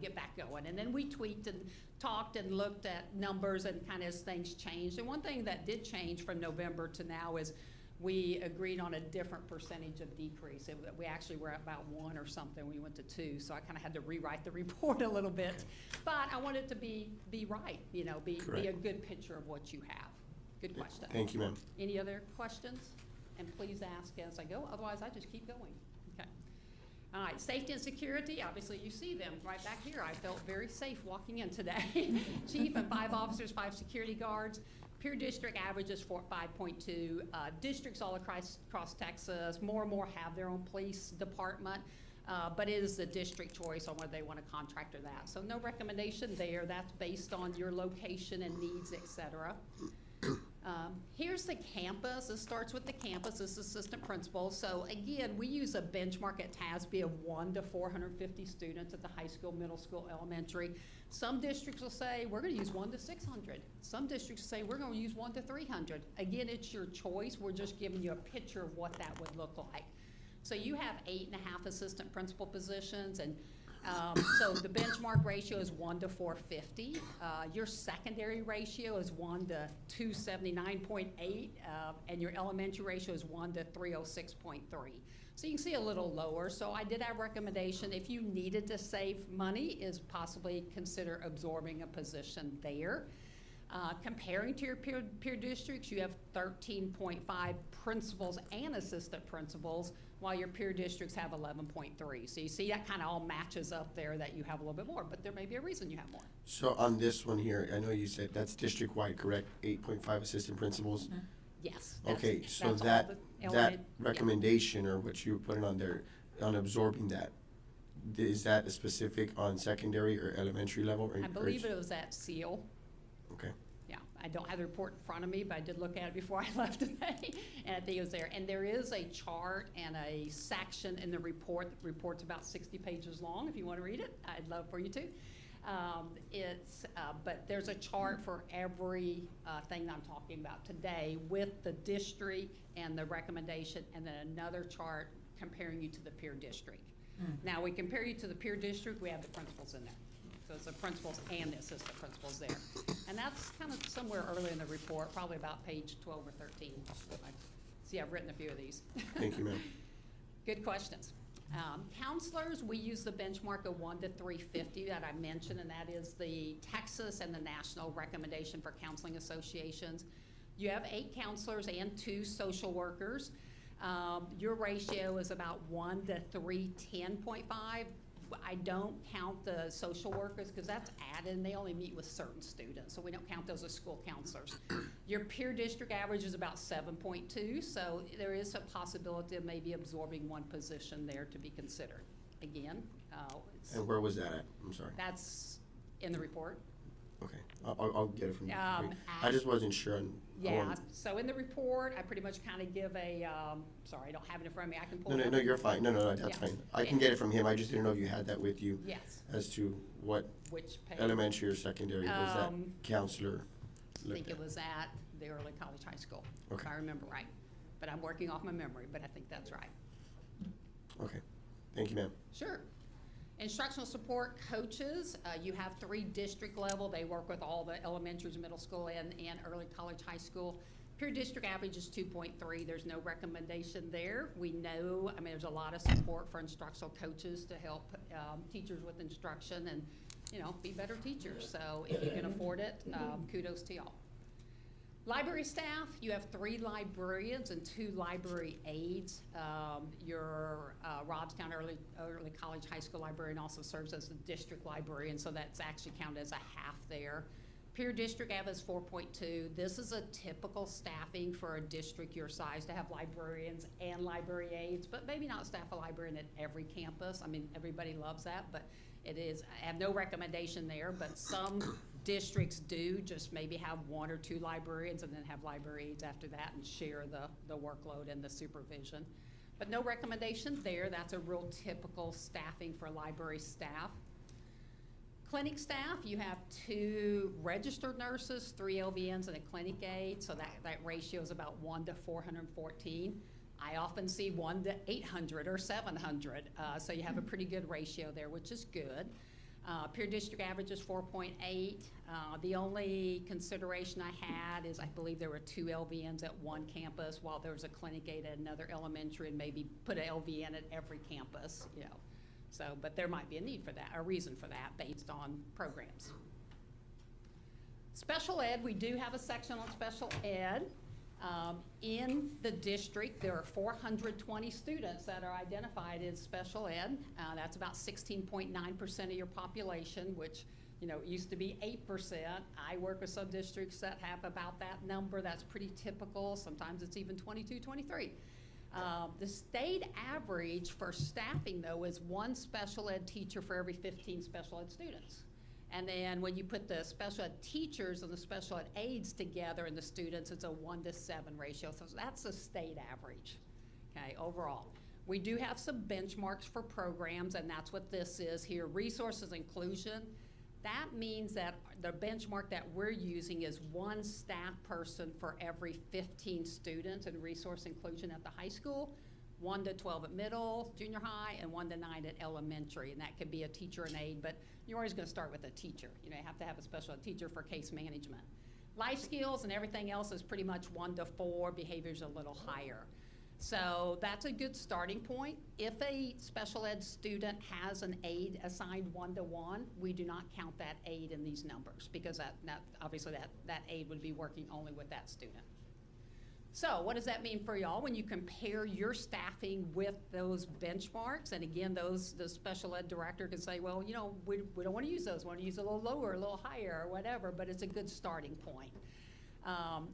get back going. And then we tweaked and talked and looked at numbers and kind of as things changed. And one thing that did change from November to now is we agreed on a different percentage of decrease. We actually were at about 1 or something. We went to 2, so I kind of had to rewrite the report a little bit. But I want it to be right, you know, be a Correct. good picture of what you have. Good question. Thank you, ma'am. Any other questions? And please ask as I go, otherwise I just keep going. Okay. All right, safety and security, obviously you see them right back here. I felt very safe walking in today. Chief and 5 officers, 5 security guards. Peer district averages 5.2. Districts all across Texas, more and more have their own police department, but it is the district choice on whether they want to contract or that. So no recommendation there. That's based on your location and needs, et cetera. Here's the campus. This starts with the campus. This is assistant principal. So again, we use a benchmark at TASB of 1 to 450 students at the high school, middle school, elementary. Some districts will say, we're going to use 1 to 600. Some districts say, we're going to use 1 to 300. Again, it's your choice. We're just giving you a picture of what that would look like. So you have 8.5 assistant principal positions, and so the benchmark ratio is 1 to 450. Your secondary ratio is 1 to 279.8, and your elementary ratio is 1 to 306.3. So you can see a little lower. So I did have a recommendation, if you needed to save money, is possibly consider absorbing a position there. Comparing to your peer districts, you have 13.5 principals and assistant principals, while your peer districts have 11.3. So you see that kind of all matches up there that you have a little bit more, but there may be a reason you have more. So on this one here, I know you said that's district-wide, correct? 8.5 assistant principals? Yes. Okay, that's so all that, the that element- yeah. recommendation, or what you were putting on there, on absorbing that, is that specific on secondary or elementary level? I believe it was at SEAL. Okay. Yeah, I don't have the report in front of me, but I did look at it before I left today, and I think it was there. And there is a chart and a section in the report. The report's about 60 pages long. If you want to read it, I'd love for you to. But there's a chart for every thing that I'm talking about today with the district and the recommendation, and then another chart comparing you to the peer district. Now, we compare you to the peer district, we have the principals in there. So it's the principals and the assistant principals there. And that's kind of somewhere early in the report, probably about page 12 or 13. See, I've written a few of these. Thank you, ma'am. Good questions. Counselors, we use the benchmark of 1 to 350 that I mentioned, and that is the Texas and the national recommendation for counseling associations. You have 8 counselors and 2 social workers. Your ratio is about 1 to 310.5. I don't count the social workers because that's added, and they only meet with certain students, so we don't count those as school counselors. Your peer district average is about 7.2, so there is a possibility of maybe absorbing 1 position there to be considered. Again, And where was that at? I'm sorry. that's in the report. Okay, I'll get it from you. I Ash- just wasn't sure on. Yeah, so in the report, I pretty much kind of give a, sorry, I don't have it in front of me, I can pull No, it no, up. no, you're fine. No, that's Yeah. fine. I can get it from him. I just didn't know if you had that with you Yes, as to what which page? elementary or secondary was that counselor I think looked it at? was at the early college high school, if Okay. I remember right. But I'm working off my memory, but I think that's right. Okay, thank you, ma'am. Sure. Instructional support coaches, you have 3 district level. They work with all the elementaries, middle school, and early college, high school. Peer district average is 2.3. There's no recommendation there. We know, I mean, there's a lot of support for instructional coaches to help teachers with instruction and, you know, be better teachers. So if you can afford it, kudos to y'all. Library staff, you have 3 librarians and 2 library aides. Your Robstown early college, high school librarian also serves as the district librarian, so that's actually counted as a half there. Peer district average is 4.2. This is a typical staffing for a district your size to have librarians and library aides, but maybe not staff a librarian at every campus. I mean, everybody loves that, but it is, I have no recommendation there, but some districts do just maybe have 1 or 2 librarians and then have library aides after that and share the workload and the supervision. But no recommendation there. That's a real typical staffing for library staff. Clinic staff, you have 2 registered nurses, 3 LVNs, and a clinic aide, so that ratio is about 1 to 414. I often see 1 to 800 or 700, so you have a pretty good ratio there, which is good. Peer district average is 4.8. The only consideration I had is I believe there were 2 LVNs at one campus while there was a clinic aide at another elementary, and maybe put an LVN at every campus, you know. So, but there might be a need for that, a reason for that based on programs. Special ed, we do have a section on special ed. In the district, there are 420 students that are identified as special ed. That's about 16.9% of your population, which, you know, used to be 8%. I work with some districts that have about that number. That's pretty typical. Sometimes it's even 22, 23. The state average for staffing, though, is 1 special ed teacher for every 15 special ed students. And then when you put the special ed teachers and the special ed aides together and the students, it's a 1 to 7 ratio. So that's the state average, okay, overall. We do have some benchmarks for programs, and that's what this is here. Resources inclusion. That means that the benchmark that we're using is 1 staff person for every 15 students in resource inclusion at the high school, 1 to 12 at middle, junior high, and 1 to 9 at elementary. And that could be a teacher and aide, but you're always going to start with a teacher. You know, you have to have a special ed teacher for case management. Life skills and everything else is pretty much 1 to 4, behavior's a little higher. So that's a good starting point. If a special ed student has an aide assigned 1-to-1, we do not count that aide in these numbers, because that obviously that aide would be working only with that student. So what does that mean for y'all when you compare your staffing with those benchmarks? And again, the special ed director can say, well, you know, we don't want to use those. We want to use a little lower, a little higher, or whatever, but it's a good starting point.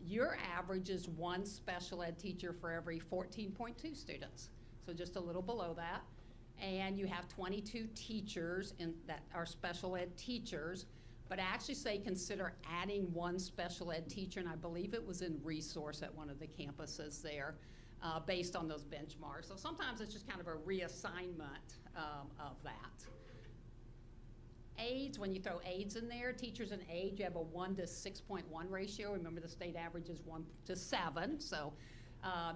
Your average is 1 special ed teacher for every 14.2 students, so just a little below that. And you have 22 teachers that are special ed teachers, but I actually say consider adding 1 special ed teacher, and I believe it was in resource at one of the campuses there, based on those benchmarks. So sometimes it's just kind of a reassignment of that. Aides, when you throw aides in there, teachers and aides, you have a 1 to 6.1 ratio. Remember, the state average is 1 to 7. So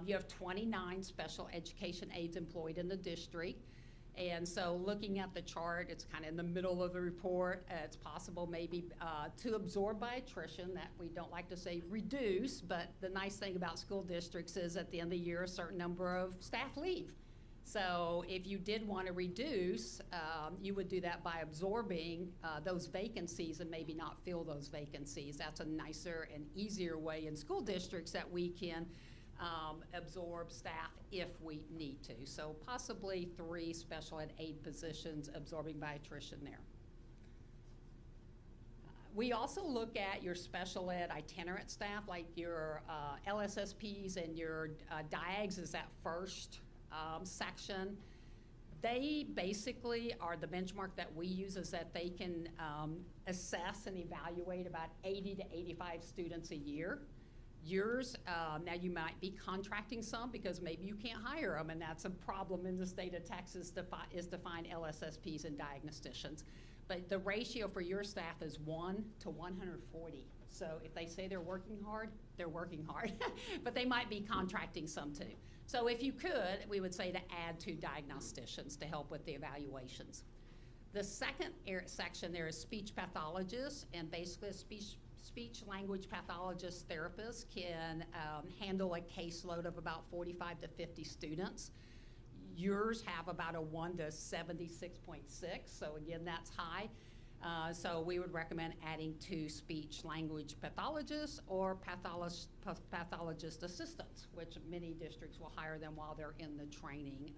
you have 29 special education aides employed in the district. And so looking at the chart, it's kind of in the middle of the report. It's possible maybe to absorb by attrition, that we don't like to say reduce, but the nice thing about school districts is at the end of the year, a certain number of staff leave. So if you did want to reduce, you would do that by absorbing those vacancies and maybe not fill those vacancies. That's a nicer and easier way in school districts that we can absorb staff if we need to. So possibly 3 special ed aide positions absorbing by attrition there. We also look at your special ed itinerant staff, like your LSSPs and your DIAGs is that first section. They basically are the benchmark that we use, is that they can assess and evaluate about 80 to 85 students a year. Yours, now you might be contracting some because maybe you can't hire them, and that's a problem in the state of Texas is to find LSSPs and diagnosticians. But the ratio for your staff is 1 to 140. So if they say they're working hard, they're working hard. But they might be contracting some too. So if you could, we would say to add 2 diagnosticians to help with the evaluations. The second section there is speech pathologists, and basically a speech language pathologist therapist can handle a caseload of about 45 to 50 students. Yours have about a 1 to 76.6, so again, that's high. So we would recommend adding 2 speech language pathologists or pathologist assistants, which many districts will hire them while they're in the training.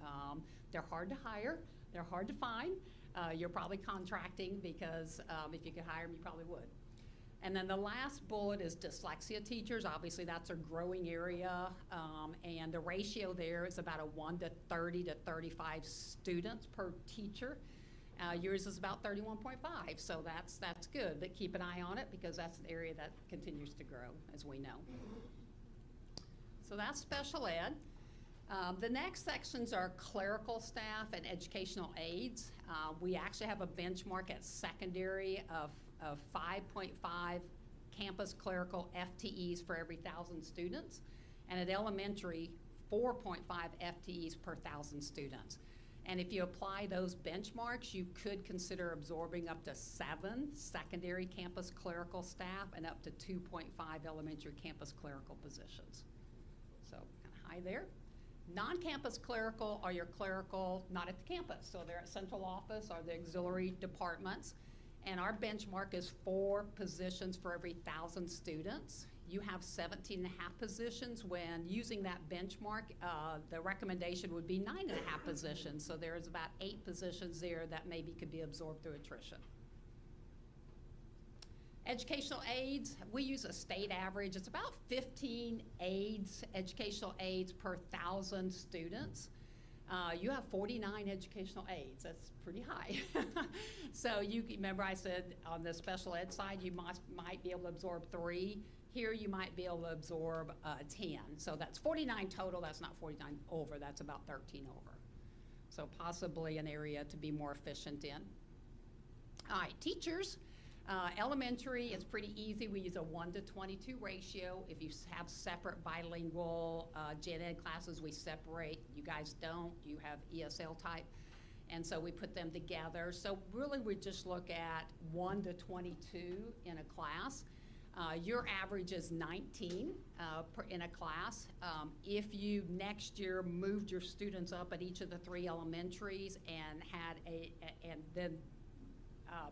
They're hard to hire, they're hard to find. You're probably contracting because if you could hire them, you probably would. And then the last bullet is dyslexia teachers. Obviously, that's a growing area, and the ratio there is about a 1 to 30 to 35 students per teacher. Yours is about 31.5, so that's good, but keep an eye on it because that's an area that continues to grow, as we know. So that's special ed. The next sections are clerical staff and educational aides. We actually have a benchmark at secondary of 5.5 campus clerical FTEs for every 1,000 students, and at elementary, 4.5 FTEs per 1,000 students. And if you apply those benchmarks, you could consider absorbing up to 7 secondary campus clerical staff and up to 2.5 elementary campus clerical positions. So kind of high there. Non-campus clerical are your clerical not at the campus, so they're at central office or the auxiliary departments. And our benchmark is 4 positions for every 1,000 students. You have 17 and a half positions. When using that benchmark, the recommendation would be 9 and a half positions. So there's about 8 positions there that maybe could be absorbed through attrition. Educational aides, we use a state average. It's about 15 aides, educational aides per 1,000 students. You have 49 educational aides. That's pretty high. So you remember I said on the special ed side, you might be able to absorb 3. Here you might be able to absorb 10. So that's 49 total. That's not 49 over. That's about 13 over. So possibly an area to be more efficient in. All right, teachers. Elementary, it's pretty easy. We use a 1:22 ratio. If you have separate bilingual gen ed classes, we separate. You guys don't. You have ESL type. And so we put them together. So really we just look at 1:22 in a class. Your average is 19 in a class. If you next year moved your students up at each of the 3 elementaries and had then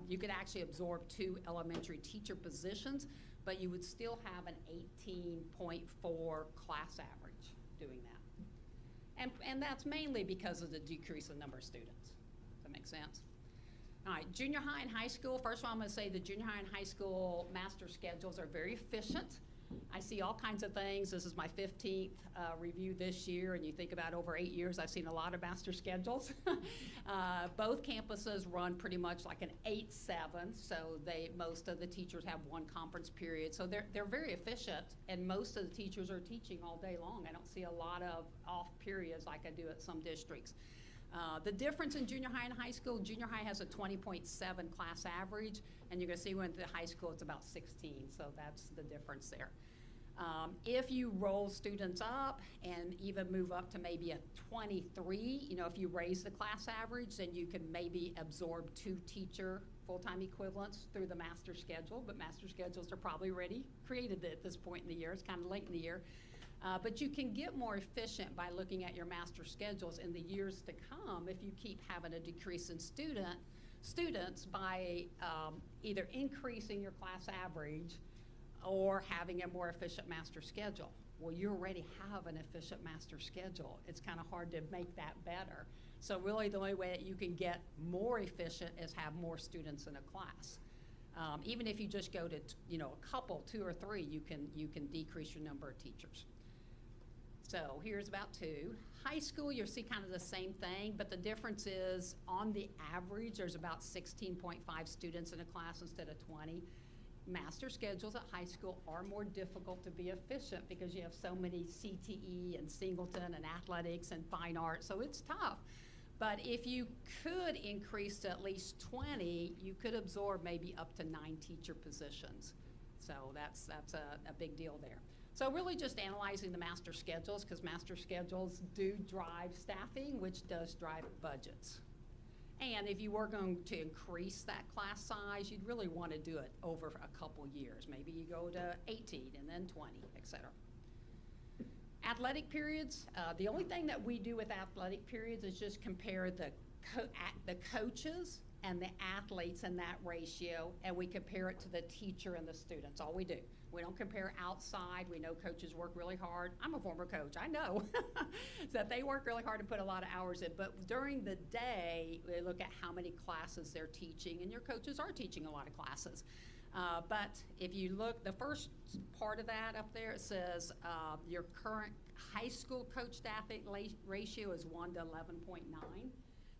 you could actually absorb 2 elementary teacher positions, but you would still have an 18.4 class average doing that. And that's mainly because of the decrease in number of students. Does that make sense? All right, junior high and high school. First of all, I'm going to say the junior high and high school master schedules are very efficient. I see all kinds of things. This is my 15th review this year, and you think about over 8 years, I've seen a lot of master schedules. Both campuses run pretty much like an 8-7, so most of the teachers have 1 conference period. So they're very efficient, and most of the teachers are teaching all day long. I don't see a lot of off periods like I do at some districts. The difference in junior high and high school, junior high has a 20.7 class average, and you're going to see when the high school it's about 16, so that's the difference there. If you roll students up and even move up to maybe a 23, if you raise the class average, then you can maybe absorb 2 teacher full-time equivalents through the master schedule, but master schedules are probably already created at this point in the year. It's kind of late in the year. But you can get more efficient by looking at your master schedules in the years to come if you keep having a decrease in students by either increasing your class average or having a more efficient master schedule. Well, you already have an efficient master schedule. It's kind of hard to make that better. So really the only way that you can get more efficient is have more students in a class. Even if you just go to a couple, 2 or 3, you can decrease your number of teachers. So here's about 2. High school, you'll see kind of the same thing, but the difference is on the average, there's about 16.5 students in a class instead of 20. Master schedules at high school are more difficult to be efficient because you have so many CTE and singleton and athletics and fine arts, so it's tough. But if you could increase to at least 20, you could absorb maybe up to 9 teacher positions. So that's a big deal there. So really just analyzing the master schedules, because master schedules do drive staffing, which does drive budgets. And if you were going to increase that class size, you'd really want to do it over a couple years. Maybe you go to 18 and then 20, et cetera. Athletic periods, the only thing that we do with athletic periods is just compare the coaches and the athletes in that ratio, and we compare it to the teacher and the students, all we do. We don't compare outside. We know coaches work really hard. I'm a former coach, I know. So they work really hard and put a lot of hours in, but during the day, they look at how many classes they're teaching, and your coaches are teaching a lot of classes. But if you look, the first part of that up there, it says your current high school coach to athlete ratio is 1 to 11.9.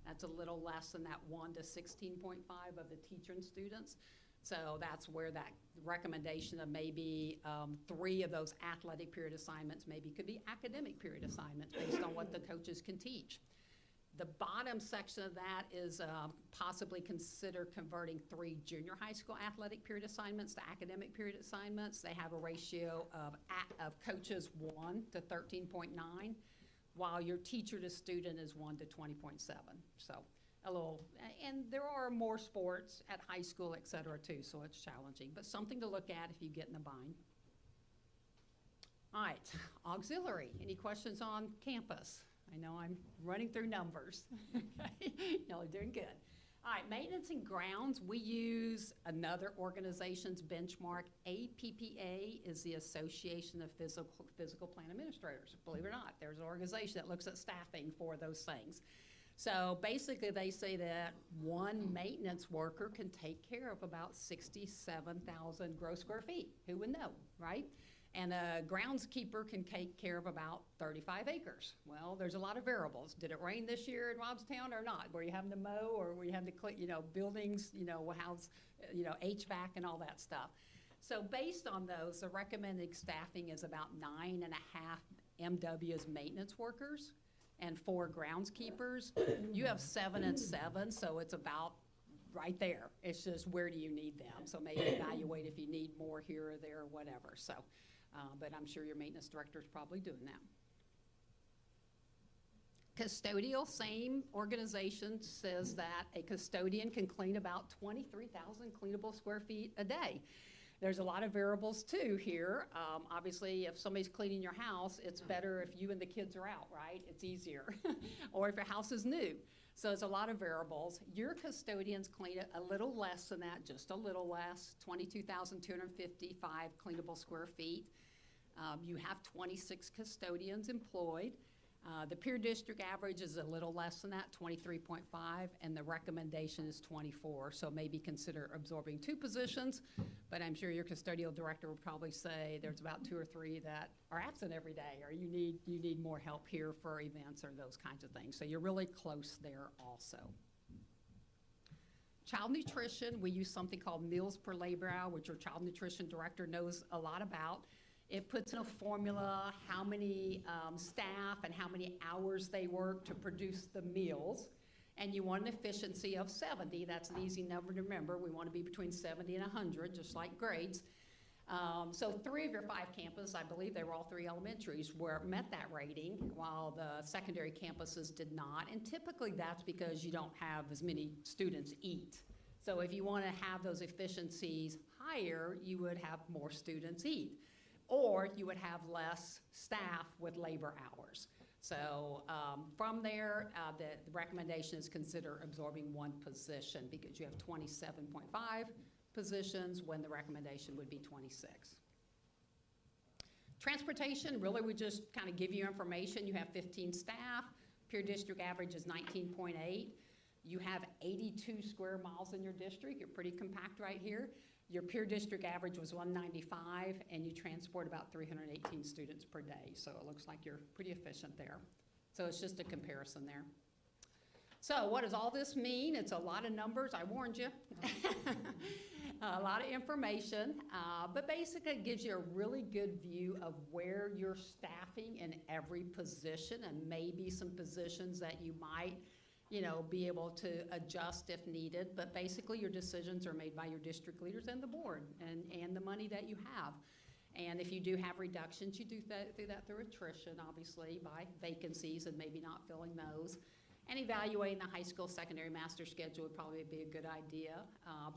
That's a little less than that 1 to 16.5 of the teacher and students. So that's where that recommendation of maybe 3 of those athletic period assignments maybe could be academic period assignments based on what the coaches can teach. The bottom section of that is possibly consider converting 3 junior high school athletic period assignments to academic period assignments. They have a ratio of coaches 1 to 13.9, while your teacher to student is 1 to 20.7. So a little, and there are more sports at high school, et cetera, too, so it's challenging, but something to look at if you get in a bind. All right, auxiliary. Any questions on campus? I know I'm running through numbers. Okay, y'all are doing good. All right, maintenance and grounds, we use another organization's benchmark. APPA is the Association of Physical Plant Administrators. Believe it or not, there's an organization that looks at staffing for those things. So basically, they say that one maintenance worker can take care of about 67,000 gross square feet. Who would know, right? And a groundskeeper can take care of about 35 acres. Well, there's a lot of variables. Did it rain this year in Robstown or not? Were you having to mow, or were you having to clean, buildings, house, HVAC and all that stuff. So based on those, the recommended staffing is about 9.5 MW as maintenance workers and 4 groundskeepers. You have 7 and 7, so it's about right there. It's just, where do you need them? So maybe evaluate if you need more here or there or whatever. So, but I'm sure your maintenance director is probably doing that. Custodial, same organization says that a custodian can clean about 23,000 cleanable square feet a day. There's a lot of variables too here. Obviously, if somebody's cleaning your house, it's better if you and the kids are out, right? It's easier. Or if your house is new. So it's a lot of variables. Your custodians clean it a little less than that, just a little less, 22,255 cleanable square feet. You have 26 custodians employed. The peer district average is a little less than that, 23.5, and the recommendation is 24. So maybe consider absorbing 2 positions, but I'm sure your custodial director would probably say there's about 2 or 3 that are absent every day, or you need more help here for events or those kinds of things. So you're really close there also. Child nutrition, we use something called meals per labor hour, which your child nutrition director knows a lot about. It puts in a formula how many staff and how many hours they work to produce the meals. And you want an efficiency of 70. That's an easy number to remember. We want to be between 70 and 100, just like grades. So 3 of your 5 campuses, I believe they were all 3 elementaries, met that rating, while the secondary campuses did not. And typically that's because you don't have as many students eat. So if you want to have those efficiencies higher, you would have more students eat. Or you would have less staff with labor hours. So from there, the recommendation is consider absorbing 1 position, because you have 27.5 positions when the recommendation would be 26. Transportation, really we just kind of give you information. You have 15 staff. Peer district average is 19.8. You have 82 square miles in your district. You're pretty compact right here. Your peer district average was 195, and you transport about 318 students per day. So it looks like you're pretty efficient there. So it's just a comparison there. So what does all this mean? It's a lot of numbers, I warned you. A lot of information, but basically it gives you a really good view of where you're staffing in every position, and maybe some positions that you might be able to adjust if needed, but basically your decisions are made by your district leaders and the board, and the money that you have. And if you do have reductions, you do that through attrition, obviously, by vacancies and maybe not filling those. And evaluating the high school secondary master schedule would probably be a good idea.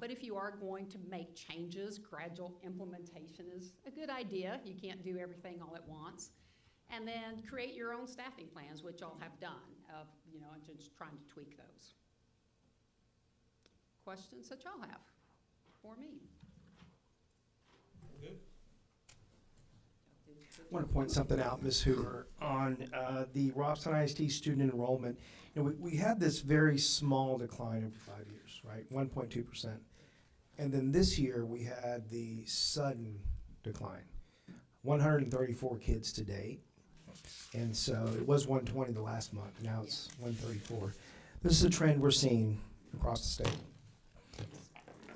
But if you are going to make changes, gradual implementation is a good idea. You can't do everything all at once. And then create your own staffing plans, which y'all have done, and just trying to tweak those. Questions that y'all have for me? Good. I want to point something out, Ms. Hoover, on the Robstown ISD student enrollment. We had this very small decline over 5 years, right? 1.2%. And then this year we had the sudden decline. 134 kids to date. And so it was 120 the last month. Now it's 134. This is a trend we're seeing across the state.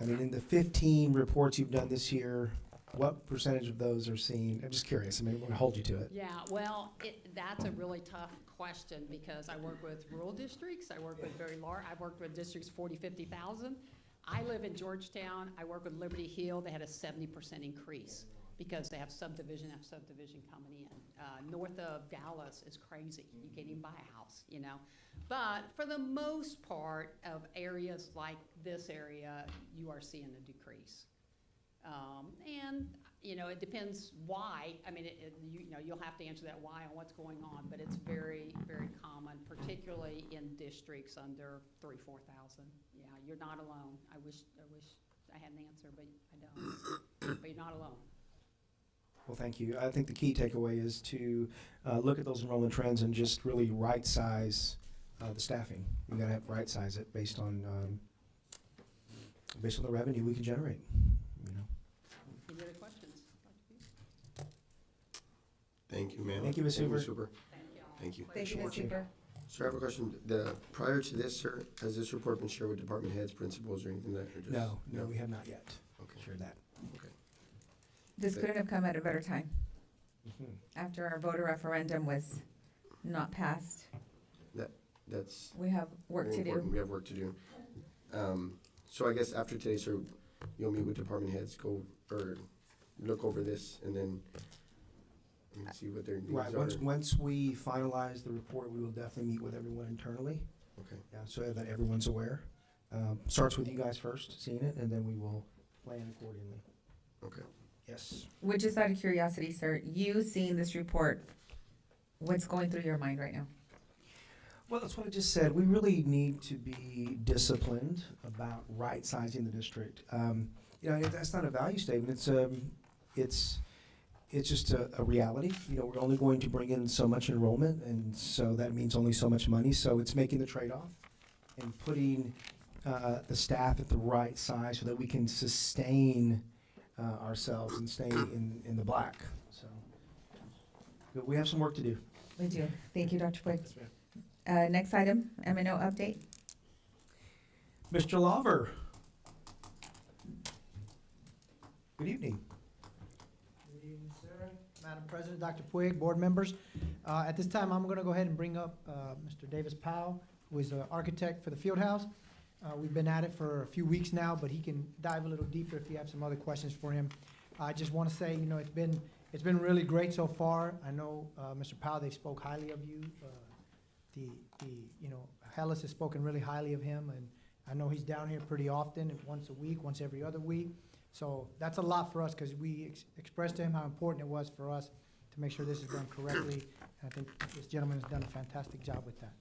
I mean, in the 15 reports you've done this year, what percentage of those are seen? I'm just curious. I mean, I'm going to hold you to it. Yeah, well, that's a really tough question because I work with rural districts, I work with very large, I've worked with districts 40, 50,000. I live in Georgetown, I work with Liberty Hill, they had a 70% increase because they have subdivision coming in. North of Dallas is crazy, you can't even buy a house, you know. But for the most part of areas like this area, you are seeing a decrease. And, you know, it depends why. I mean, you know, you'll have to answer that why on what's going on, but it's very, very common, particularly in districts under 3,000, 4,000. Yeah, you're not alone. I wish I had an answer, but I don't. But you're not alone. Well, thank you. I think the key takeaway is to look at those enrollment trends and just really right-size the staffing. We got to right-size it based on the revenue we can generate. You know. Any other questions? Thank you, ma'am. Thank you, Ms. Hoover. Thank you. Thank you. Thank you, Ms. Hooper. Sir, I have a question. Prior to this, sir, has this report been shared with department heads, principals, or anything like that? Or just- No, we have not yet Okay. shared that. Okay. This couldn't have come at a better time, Mhm. after our voter referendum was not passed. That's We have work very to important. do. We have work to do. So I guess after today, sir, you'll meet with department heads, look over this, and then see what their needs Right. are. Once we finalize the report, we will definitely meet with everyone internally. Okay. Yeah, so that everyone's aware. Starts with you guys first, seeing it, and then we will plan accordingly. Okay. Yes. Which is out of curiosity, sir, you seeing this report, what's going through your mind right now? Well, that's what I just said. We really need to be disciplined about right-sizing the district. You know, that's not a value statement. It's just a reality. You know, we're only going to bring in so much enrollment, and so that means only so much money. So it's making the trade-off and putting the staff at the right size so that we can sustain ourselves and stay in the black. So but we have some work to do. We do. Thank you, Dr. Boyd. Yes, ma'am. Next item, M&O update. Mr. Lawver. Good evening. Good evening, sir. Madam President, Dr. Puig, board members. At this time, I'm going to go ahead and bring up Mr. Davis Powell, who is the architect for the field house. We've been at it for a few weeks now, but he can dive a little deeper if you have some other questions for him. I just want to say, you know, it's been really great so far. I know, Mr. Powell, they spoke highly of you. You know, Hellas has spoken really highly of him, and I know he's down here pretty often, once a week, once every other week. So that's a lot for us because we expressed to him how important it was for us to make sure this is done correctly. And I think this gentleman has done a fantastic job with that.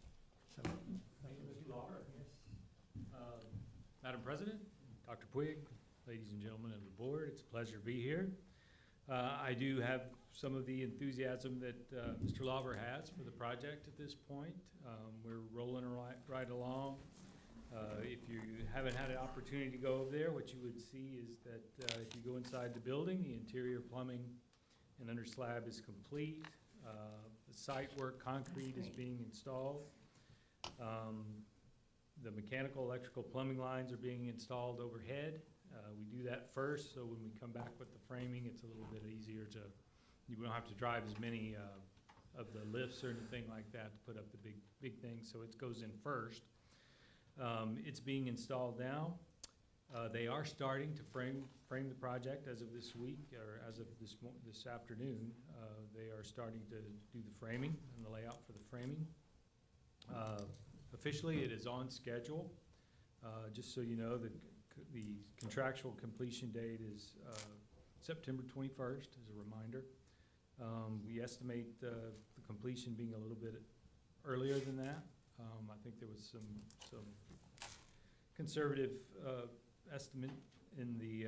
So, Thank you, Mr. Lawler. Madam President, Dr. Puig, ladies and gentlemen of the board, it's a pleasure to be here. I do have some of the enthusiasm that Mr. Lawler has for the project at this point. We're rolling right along. If you haven't had an opportunity to go over there, what you would see is that if you go inside the building, the interior plumbing and under slab is complete. The site work concrete is being installed. The mechanical, electrical, plumbing lines are being installed overhead. We do that first, so when we come back with the framing, it's a little bit easier you don't have to drive as many of the lifts or anything like that to put up the big things, so it goes in first. It's being installed now. They are starting to frame the project as of this week, or as of this afternoon. They are starting to do the framing and the layout for the framing. Officially, it is on schedule. Just so you know, the contractual completion date is September 21st, as a reminder. We estimate the completion being a little bit earlier than that. I think there was some conservative estimate in the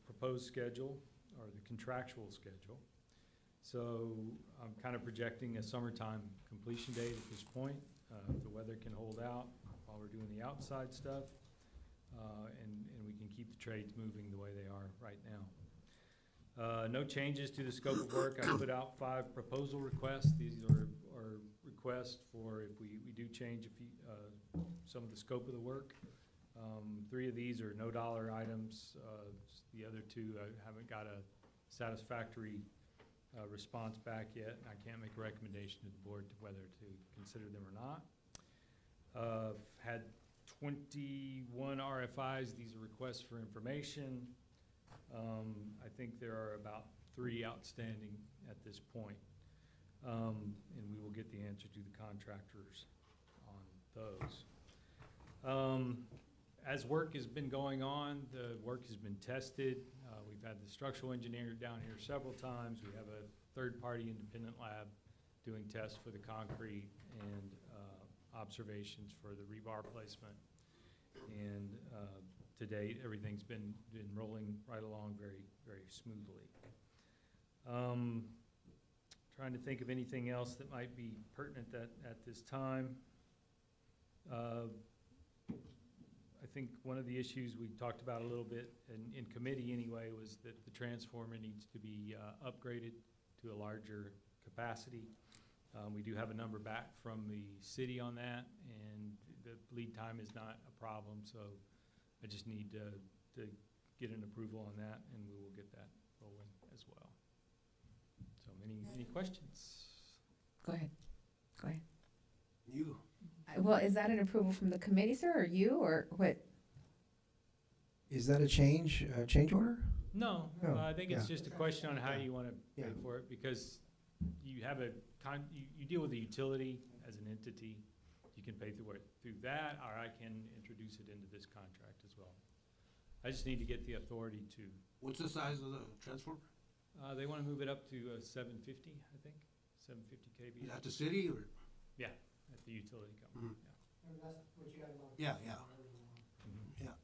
proposed schedule, or the contractual schedule. So I'm kind of projecting a summertime completion date at this point. If the weather can hold out while we're doing the outside stuff, and we can keep the trades moving the way they are right now. No changes to the scope of work. I put out 5 proposal requests. These are requests for if we do change some of the scope of the work. Three of these are no-dollar items. The other two, I haven't got a satisfactory response back yet, and I can't make a recommendation to the board to whether to consider them or not. Had 21 RFIs. These are requests for information. I think there are about 3 outstanding at this point. And we will get the answer to the contractors on those. As work has been going on, the work has been tested. We've had the structural engineer down here several times. We have a third-party independent lab doing tests for the concrete and observations for the rebar placement. And to date, everything's been rolling right along very, very smoothly. Trying to think of anything else that might be pertinent at this time. I think one of the issues we talked about a little bit in committee anyway was that the transformer needs to be upgraded to a larger capacity. We do have a number back from the city on that, and the lead time is not a problem, so I just need to get an approval on that, and we will get that rolling as well. So any questions? Go ahead. Go ahead. You. Well, is that an approval from the committee, sir, or you, or what? Is that a change order? No, Oh, I think it's yeah. just a question on how you want to pay Yeah. for it, because you have you deal with the utility as an entity. You can pay through that, or I can introduce it into this contract as well. I just need to get the authority to. What's the size of the transformer? They want to move it up to 750, I think, 750 kV. Is that the city or? Yeah, at the utility company. Mhm. Yeah. Yeah. Mhm. Yeah.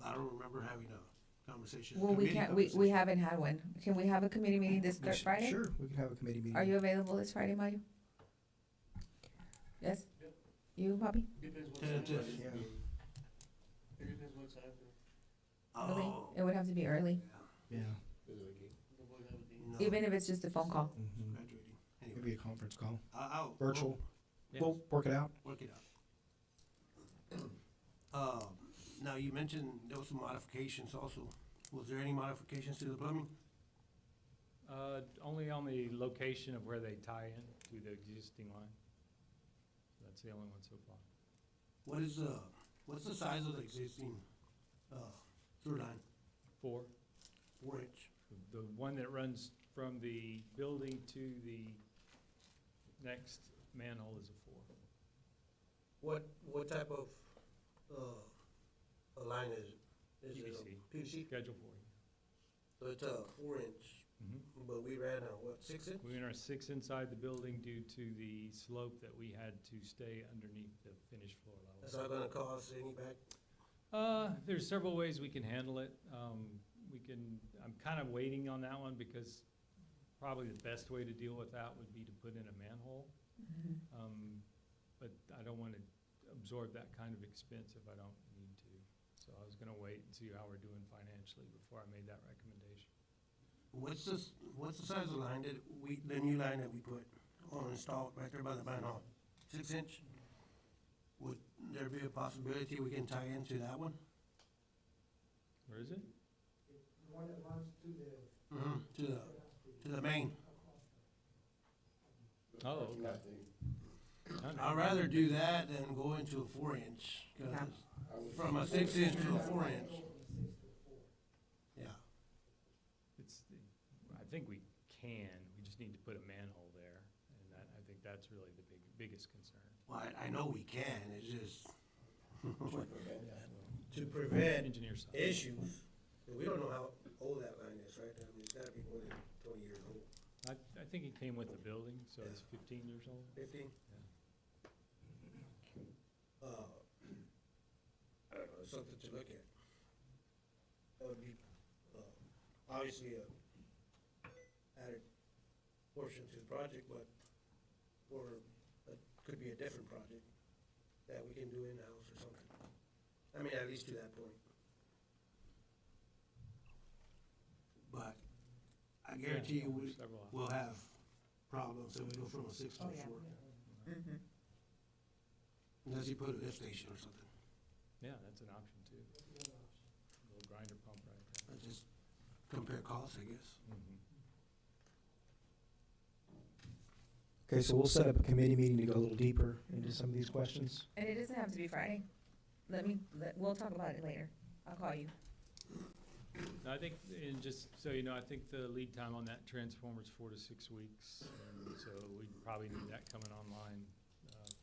I don't remember having a conversation. Well, we committee can't, we conversation. haven't had one. Can we have a committee meeting this Yes, Friday? Sure, we can have a committee meeting. Are you available this Friday, Mario? Yes? You, Bobby? Tentative. Yeah. Early? Oh. It would have to be early, Yeah. No. even if it's just a phone call. Mhm. Graduating. Anyway, Maybe a conference call, I'll. virtual. Yeah. We'll work it out. Work it out. Now, you mentioned there was some modifications also. Was there any modifications to the plumbing? Only on the location of where they tie in to the existing line. That's the only one so far. What's the size of the existing, through line? 4. 4-inch? The one that runs from the building to the next manhole is a 4. What type of, a line is it? Is it PVC. a PVC? Schedule 4. So it's a 4-inch, Mhm. but we ran a, what, 6-inch? We are 6 inside the building due to the slope that we had to stay underneath the finished floor That's level. not gonna cause any back? There's several ways we can handle it. I'm kind of waiting on that one because probably the best way to deal with that would be to put in a manhole. But I don't want to absorb that kind of expense if I don't need to. So I was gonna wait and see how we're doing financially before I made that recommendation. What's the size of the line the new line that we put on installed right there by the manhole? 6-inch? Would there be a possibility we can tie into that one? Where is it? The one that runs to the. To the main. Oh, okay. I'd rather do that than go into a 4-inch, cause from a 6-inch to a 4-inch. Yeah. I think we can, we just need to put a manhole there, and I think that's really the biggest concern. Well, I know we can, it's just to Yeah. prevent Engineer side. issues. We don't know how old that line is, right? I mean, it's gotta be more than 20 years old. I think it came with the building, so it's 15 years old. 15? I don't know, it's something to look at. That would be, obviously, a added portion to the project, but, or it could be a different project that we can do in-house or something. I mean, at least to that point. But I guarantee you, there's several options. we'll have problems if we go from a 6 to a 4. Mm-hmm. Unless you put a lift station or something. Yeah, that's an option too. Little grinder pump right there. Just compare costs, I guess. Mhm. Okay, so we'll set up a committee meeting to go a little deeper into some of these questions. And it doesn't have to be Friday. We'll talk about it later. I'll call you. No, I think, and just so you know, I think the lead time on that transformer is 4 to 6 weeks, and so we'd probably need that coming online,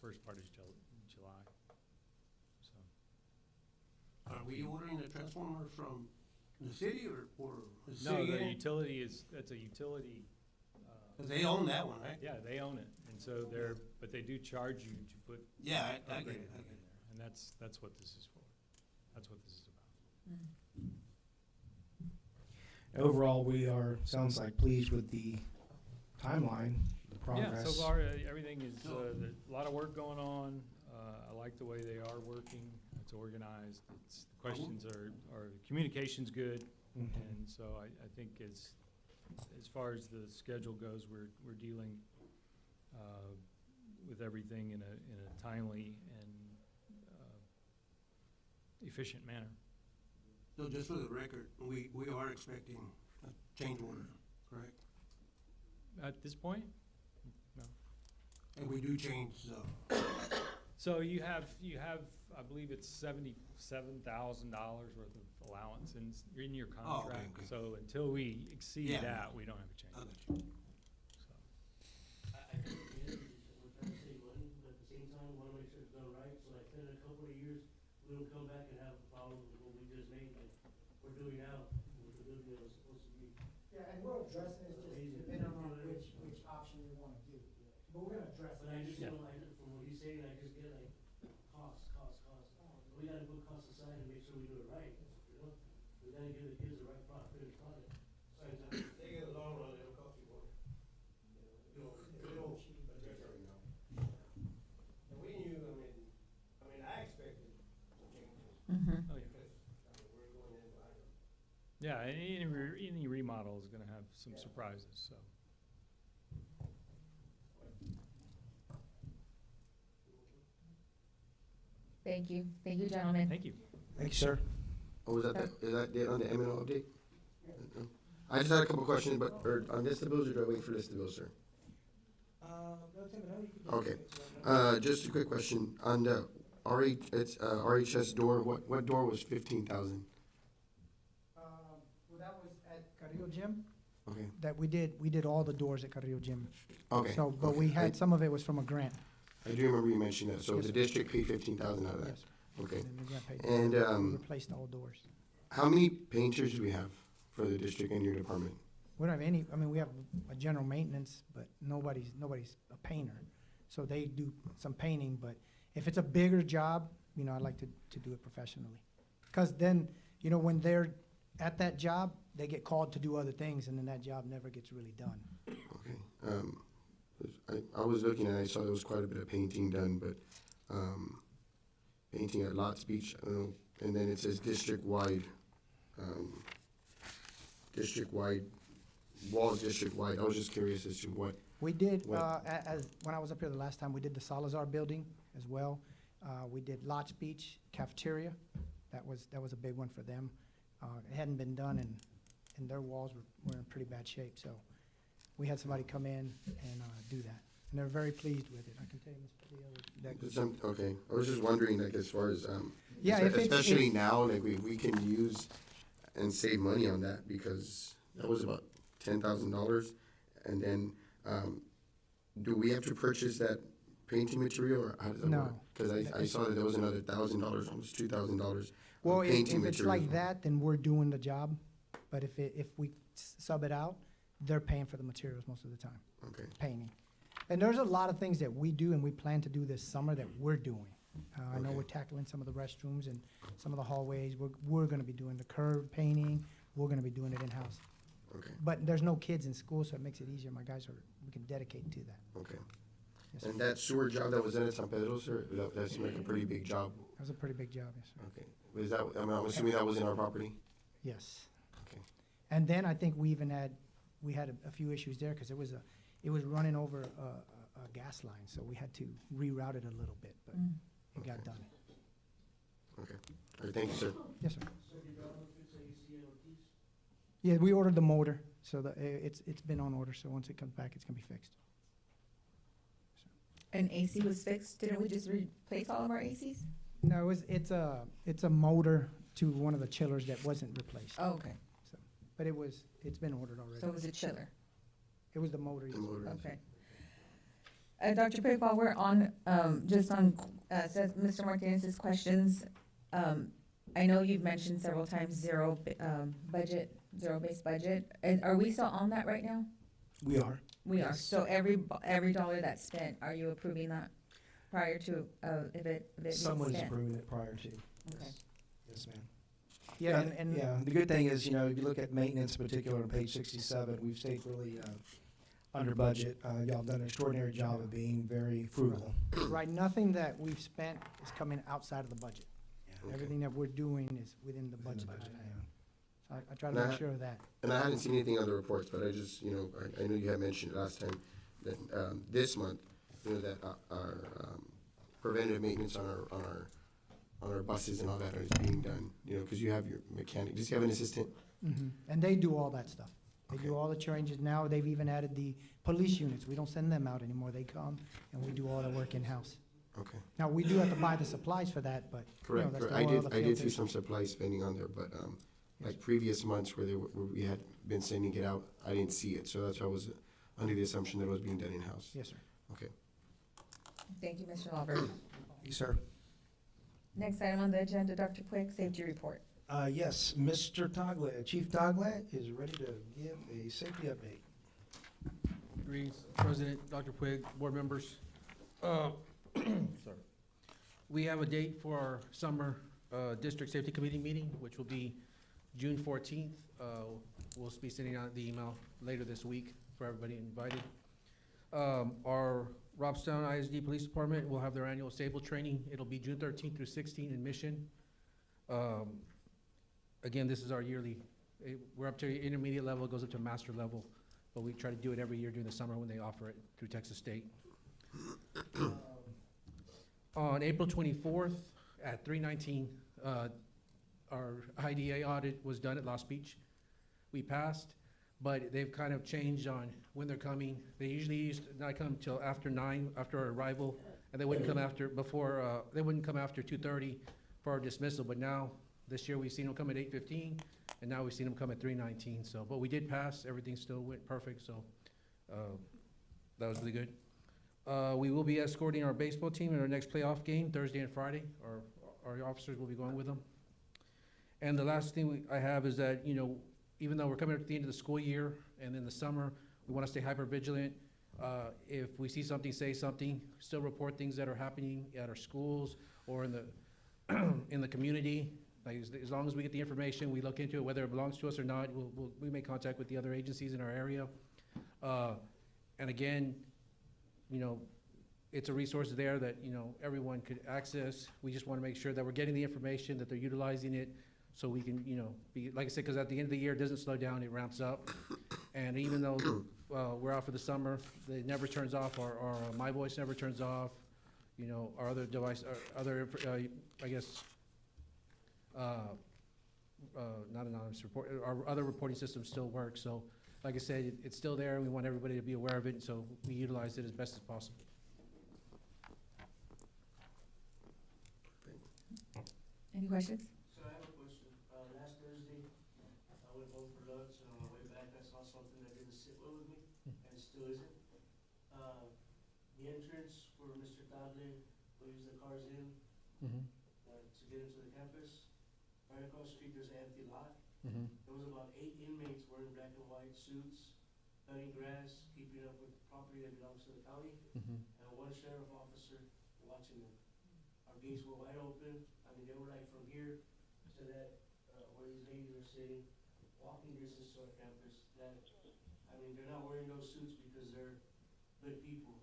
first part of July. So, Are we ordering a transformer from the city or the no, city? the utility that's a utility. 'Cause they own that one, right? Yeah, they own it, and so but they do charge you to put. Yeah, I get upgrade it, I equipment get it. there, and that's what this is for. That's what this is about. Overall, we are, sounds like, pleased with the timeline, the progress. Yeah, so far, everything is, there's a lot of work going on. I like the way they are working. It's organized. The questions are communication's good. Mhm. And so I think as far as the schedule goes, we're dealing with everything in a timely and efficient manner. So just for the record, we are expecting a change order, correct? At this point, no. And we do change, So you have, I believe it's $77,000 worth of allowance in your Oh, okay, contract. okay. So until we exceed Yeah. that, we don't have a change. I got you. So, I think it is, we're trying to save money, but at the same time, we wanna make sure it's done right, so like in a couple of years, we don't come back and have a problem with what we just made, like we're doing now, with the building that was supposed to be. Yeah, and we'll address it, it's just depending on which option we wanna do. But we're gonna address it. But I just, Yeah. from what he's saying, I just get like, cost. We gotta put costs aside and make sure we do it right, you know? We gotta give the kids the right finished product. They get a long run, it'll cost you more. You know, it'll address every now. And we knew, I mean, I expected some changes, Mm-hmm. oh, yeah. because, we're going in behind them. Yeah, any remodel is gonna have some surprises, so. Thank you. Thank you, gentlemen. Thank you. Thank you, sir. Oh, is that it on the MNO update? No. I just had a couple questions, but, on vestibules, or do I wait for vestibules, sir? Okay. Just a quick question, on the RHS door, what door was 15,000? Well, that was at Carrillo Gym, Okay, that we did all the doors at Carrillo Gym. okay. So, but we okay. had, some of it was from a grant. I do remember you mentioning that, so Yes, the sir. district paid 15,000 out of that? Yes. Okay. And the grant paid. And, We replaced all doors. how many painters do we have for the district and your department? We don't have any, I mean, we have a general maintenance, but nobody's a painter. So they do some painting, but if it's a bigger job, you know, I like to do it professionally. Because then, you know, when they're at that job, they get called to do other things, and then that job never gets really done. Okay. I was looking and I saw there was quite a bit of painting done, but, painting at Lots Beach, I don't know, and then it says district-wide, walls district-wide. I was just curious as to what, We did, What- when I was up here the last time, we did the Salazar building as well. We did Lots Beach cafeteria. That was a big one for them. It hadn't been done, and their walls were in pretty bad shape, so we had somebody come in and do that. And they're very pleased with it, I can tell you, Ms. Padilla. okay, I was just wondering, like, as far as, Yeah, if it's- especially now, like, we can use and save money on that, because that was about $10,000. And then, do we have to purchase that painting material, or how does that No. work? Because I saw that there was another $1,000, almost $2,000 Well, of if painting it's material. like that, then we're doing the job. But if we sub it out, they're paying for the materials most of the time, Okay, painting. And there's a lot of things that we do and we plan to do this summer that we're doing. I know Okay. we're tackling some of the restrooms and some of the hallways. We're gonna be doing the curb painting. We're gonna be doing it in-house. okay, But there's no kids in school, so it makes it easier. My guys we can dedicate to that. okay. Yes, sir. And that sewer job that was in at San Pedro, sir, that seemed like a pretty big job. That was a pretty big job, yes, sir. Okay, was that, I'm assuming that was in our property? Yes. Okay. And then I think we had a few issues there, because it was running over a gas line, so we had to reroute it a little bit, but it got Okay. done. Okay, All right, thank you, sir. Yes, sir. So you're done with fix AC and Ortiz? Yeah, we ordered the motor, so it's been on order, so once it comes back, it's gonna be fixed. And AC was fixed? Didn't we just replace all of our ACs? No, it's a motor to one of the chillers that wasn't replaced. Oh, okay. So, but it's been ordered already. So it was a chiller. It was the motor. yes. The motor. Okay. Dr. Pig, while we're on, just on, Mr. Martinez's questions, I know you've mentioned several times zero-based budget. And are we still on that right now? We are. We are. So every dollar that's spent, are you approving that prior to, if it being Someone's spent? approving it prior to. Okay. Yes, ma'am. Yeah, and Yeah, the good thing is, you know, if you look at maintenance in particular on page 67, we've stayed really under budget. Y'all have done an extraordinary job of being very frugal. right, nothing that we've spent is coming outside of the budget. Okay. Everything that we're doing is within the Within the budget. budget, So I try to Nah. make sure of that. And I hadn't seen anything on the reports, but I just, you know, I know you had mentioned last time that, this month, you know, that our preventative maintenance on our buses and all that is being done, you know, because you have your mechanic. Does he have an assistant? And they do all that stuff. They do Okay. all the changes. Now they've even added the police units. We don't send them out anymore. They come and we do all the work in-house. Okay, Now, we do have to buy the supplies for that, but, you know, correct. that's correct. the oil, the I did see filters. some supply spending on there, but, like previous months where where we had been sending it out, I didn't see it. So that's why I was under the assumption that it was being done in-house. Yes, sir. Okay. Thank you, Mr. Lawver. Yes, sir. Next item on the agenda, Dr. Quigg, safety report. Yes, Mr. Toglet, Chief Toglet is ready to give a safety update. Greetings, President, Dr. Quigg, board members. Sorry. We have a date for our summer district safety committee meeting, which will be June 14th. We'll be sending out the email later this week for everybody invited. Our Robstown ISD Police Department will have their annual stable training. It'll be June 13th through 16th in Mission. Again, this is our yearly, we're up to intermediate level, it goes up to master level, but we try to do it every year during the summer when they offer it through Texas State. On April 24th at 3:19, our IDA audit was done at Lost Beach. We passed, but they've kind of changed on when they're coming. They usually used to not come till after 9, after our arrival, and they wouldn't come after, they wouldn't come after 2:30 for our dismissal, but now, this year, we've seen them come at 8:15, and now we've seen them come at 3:19, so, but we did pass, everything still went perfect, so, that was really good. We will be escorting our baseball team in our next playoff game, Thursday and Friday. Our officers will be going with them. And the last thing I have is that, you know, even though we're coming up to the end of the school year and in the summer, we want to stay hyper vigilant. If we see something, say something, still report things that are happening at our schools or in the, in the community. Like, as long as we get the information, we look into it, whether it belongs to us or not, we make contact with the other agencies in our area. And again, you know, it's a resource there that, you know, everyone could access. We just want to make sure that we're getting the information, that they're utilizing it, so we can, you know, be, like I said, because at the end of the year, it doesn't slow down, it ramps up. And even though we're out for the summer, it never turns off, our My Voice never turns off, you know, our other device, our other, I guess, not anonymous report, our other reporting systems still work. So, like I said, it's still there, and we want everybody to be aware of it, so we utilize it as best as possible. Any questions? So I have a question. Last Thursday, I went home for lunch, and on my way back, I saw something that didn't sit well with me, and it still isn't. The entrance where Mr. Table leaves the cars in, to get into the campus, right across the street, there's an empty lot. There was about 8 inmates wearing black and white suits, cutting grass, keeping up with property that belongs to the county, and one sheriff officer watching them. Our gates were wide open. I mean, they were like from here to that, where these ladies are sitting, walking distance to our campus. That, I mean, they're not wearing those suits because they're good people.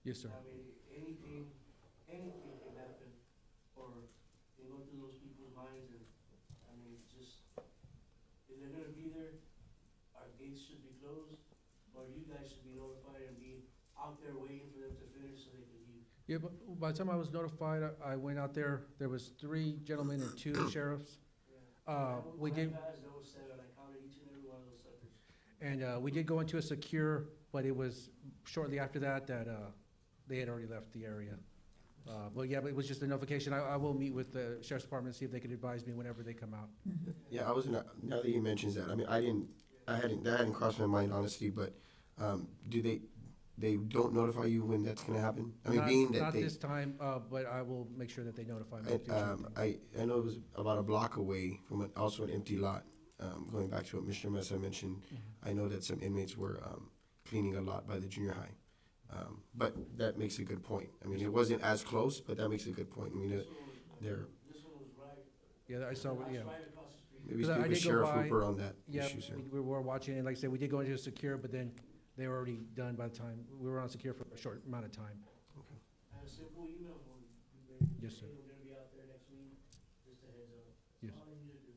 Yes, sir. I mean, anything can happen, or can go through those people's minds, and, I mean, just, if they're gonna be there, our gates should be closed, or you guys should be notified and be out there waiting for them to finish so they can leave. Yeah, but by the time I was notified, I went out there, there was 3 gentlemen and 2 sheriffs. We did, There was 7, I counted each and every one of those suckers. and we did go into a secure, but it was shortly after that they had already left the area. But yeah, but it was just a notification. I will meet with the sheriff's department, see if they could advise me whenever they come out. Yeah, I was not, now that you mentions that, I mean, that hadn't crossed my mind honestly, but, do they don't notify you when that's gonna happen? I mean, being that Not they. this time, but I will make sure that they notify me. in future meetings. I know it was about a block away from also an empty lot. Going back to what Mr. Mesa mentioned, I know that some inmates were cleaning a lot by the junior high. But that makes a good point. I mean, it wasn't as close, but that makes a good point. I mean, they're, This one was right, Yeah, I saw, yeah. right across the street. maybe 'Cause I speak with did go Sheriff by- Hooper on that Yeah, issue, sir. we were watching, and like I said, we did go into a secure, but then they were already done by the time, we were on secure for a short amount of time. And a simple email for you. Yes, sir. We're gonna be out there next week, just a heads up. Yes. All you need to do.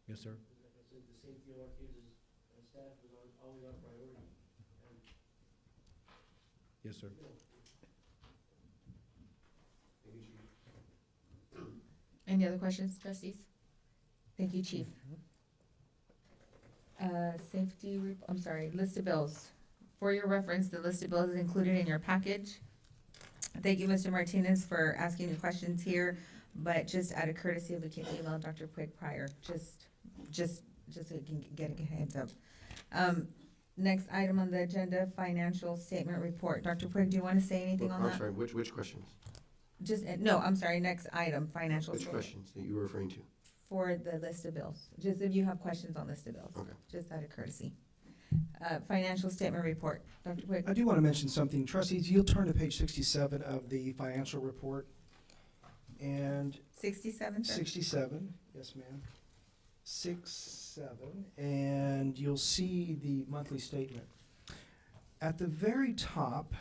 Yes, sir. Like I said, the safety of our kids and staff is always our priority. And, Yes, sir. you know, Any other questions, trustees? Thank you, Chief. List of bills. For your reference, the list of bills is included in your package. Thank you, Mr. Martinez, for asking the questions here, but just out of courtesy, we can email Dr. Quigg prior, just so we can get a heads up. Next item on the agenda, financial statement report. Dr. Quigg, do you want to say anything on I'm that? sorry, which questions? No, I'm sorry, next item, financial Which statement. questions that you were referring to? For the list of bills, just if you have questions on list of bills. Okay. Just out of courtesy. Financial statement report, Dr. Quigg. I do want to mention something. Trustees, you'll turn to page 67 of the financial report. And 67, sir? 67, yes, ma'am. 67, and you'll see the monthly statement. At the very top,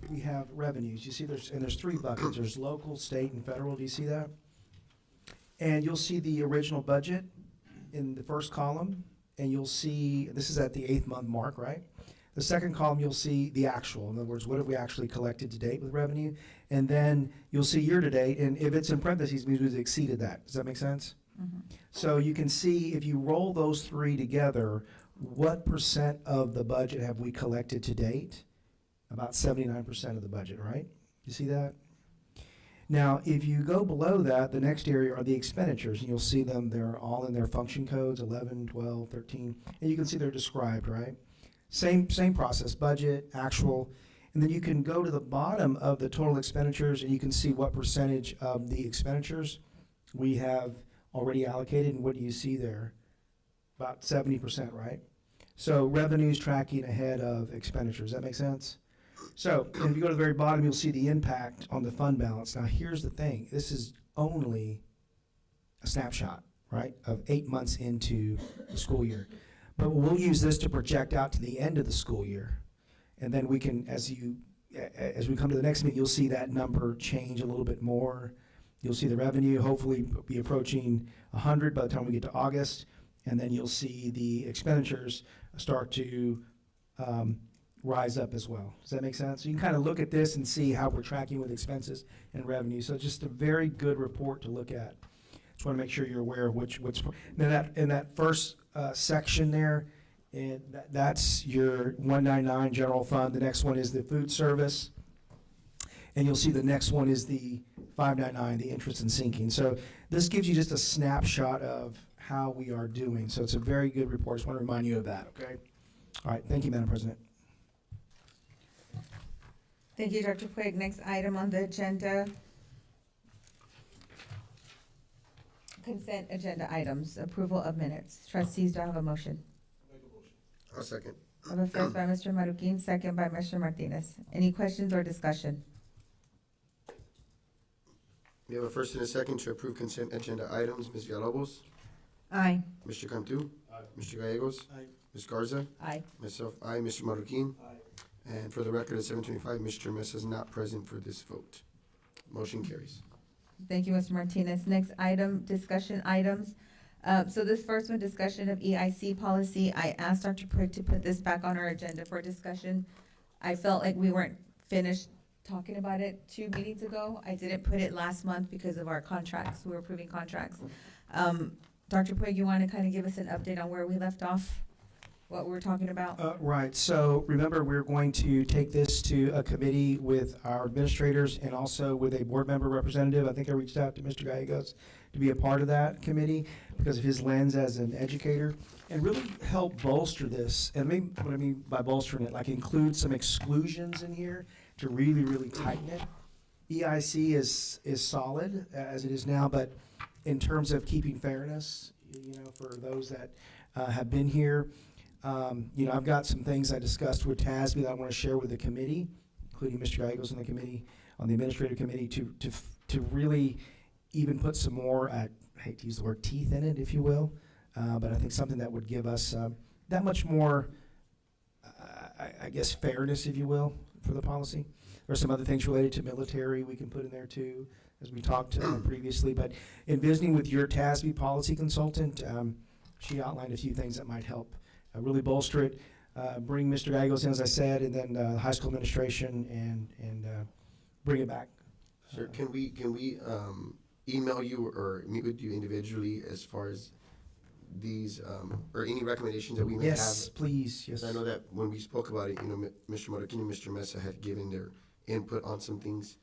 we have revenues. You see there's 3 buckets. There's local, state, and federal. Do you see that? And you'll see the original budget in the first column, and you'll see, this is at the 8th month mark, right? The second column, you'll see the actual. In other words, what have we actually collected to date with revenue? And then you'll see year to date, and if it's in parentheses, it means we've exceeded that. Does that make sense? So you can see, if you roll those 3 together, what percent of the budget have we collected to date? About 79% of the budget, right? You see that? Now, if you go below that, the next area are the expenditures, and you'll see them, they're all in their function codes, 11, 12, 13, and you can see they're described, right? Same process, budget, actual, and then you can go to the bottom of the total expenditures, and you can see what percentage of the expenditures we have already allocated, and what do you see there? About 70%, right? So revenue's tracking ahead of expenditures. Does that make sense? So if you go to the very bottom, you'll see the impact on the fund balance. Now, here's the thing. This is only a snapshot, right, of 8 months into the school year. But we'll use this to project out to the end of the school year. And then we can, as we come to the next meeting, you'll see that number change a little bit more. You'll see the revenue hopefully be approaching 100 by the time we get to August. And then you'll see the expenditures start to rise up as well. Does that make sense? So you can kind of look at this and see how we're tracking with expenses and revenue. So it's just a very good report to look at. Just want to make sure you're aware of which now in that first section there, and that's your 199 general fund. The next one is the food service. And you'll see the next one is the 599, the interest and sinking. So this gives you just a snapshot of how we are doing. So it's a very good report. Just want to remind you of that, okay? All right, thank you, Madam President. Thank you, Dr. Quigg. Next item on the agenda. Consent agenda items, approval of minutes. Trustees, do I have a motion? I'll second. I have a first by Mr. Marroquin, second by Mr. Martinez. Any questions or discussion? We have a first and a second to approve consent agenda items. Ms. Villalobos? Aye. Mr. Cantu? Mr. Gallegos? Aye. Ms. Garza? Aye. Myself, aye. Mr. Marroquin? And for the record, at 7:25, Mr. Mesa is not present for this vote. Motion carries. Thank you, Mr. Martinez. Next item, discussion items. So this first one, discussion of EIC policy. I asked Dr. Quigg to put this back on our agenda for discussion. I felt like we weren't finished talking about it 2 meetings ago. I didn't put it last month because of our contracts. We were approving contracts. Dr. Puig, you want to kind of give us an update on where we left off? What we were talking about? Right, so remember, we're going to take this to a committee with our administrators and also with a board member representative. I think I reached out to Mr. Gallegos to be a part of that committee because of his lens as an educator and really help bolster this. And maybe what I mean by bolstering it, like include some exclusions in here to really, really tighten it. EIC is solid as it is now, but in terms of keeping fairness, for those that have been here, I've got some things I discussed with TASB that I want to share with the committee, including Mr. Gallegos on the committee, on the administrative committee, to really even put some more, I hate to use the word teeth in it, if you will, but I think something that would give us that much more, I guess, fairness, if you will, for the policy. There are some other things related to military we can put in there too, as we talked previously. But in visiting with your TASB policy consultant, she outlined a few things that might help really bolster it, bring Mr. Gallegos in, as I said, and then the high school administration and bring it back. Sir, can we email you or meet with you individually as far as these or any recommendations that we may Yes, have? please. Yes. I know that when we spoke about it, Mr. Marroquin and Mr. Mesa had given their input on some things.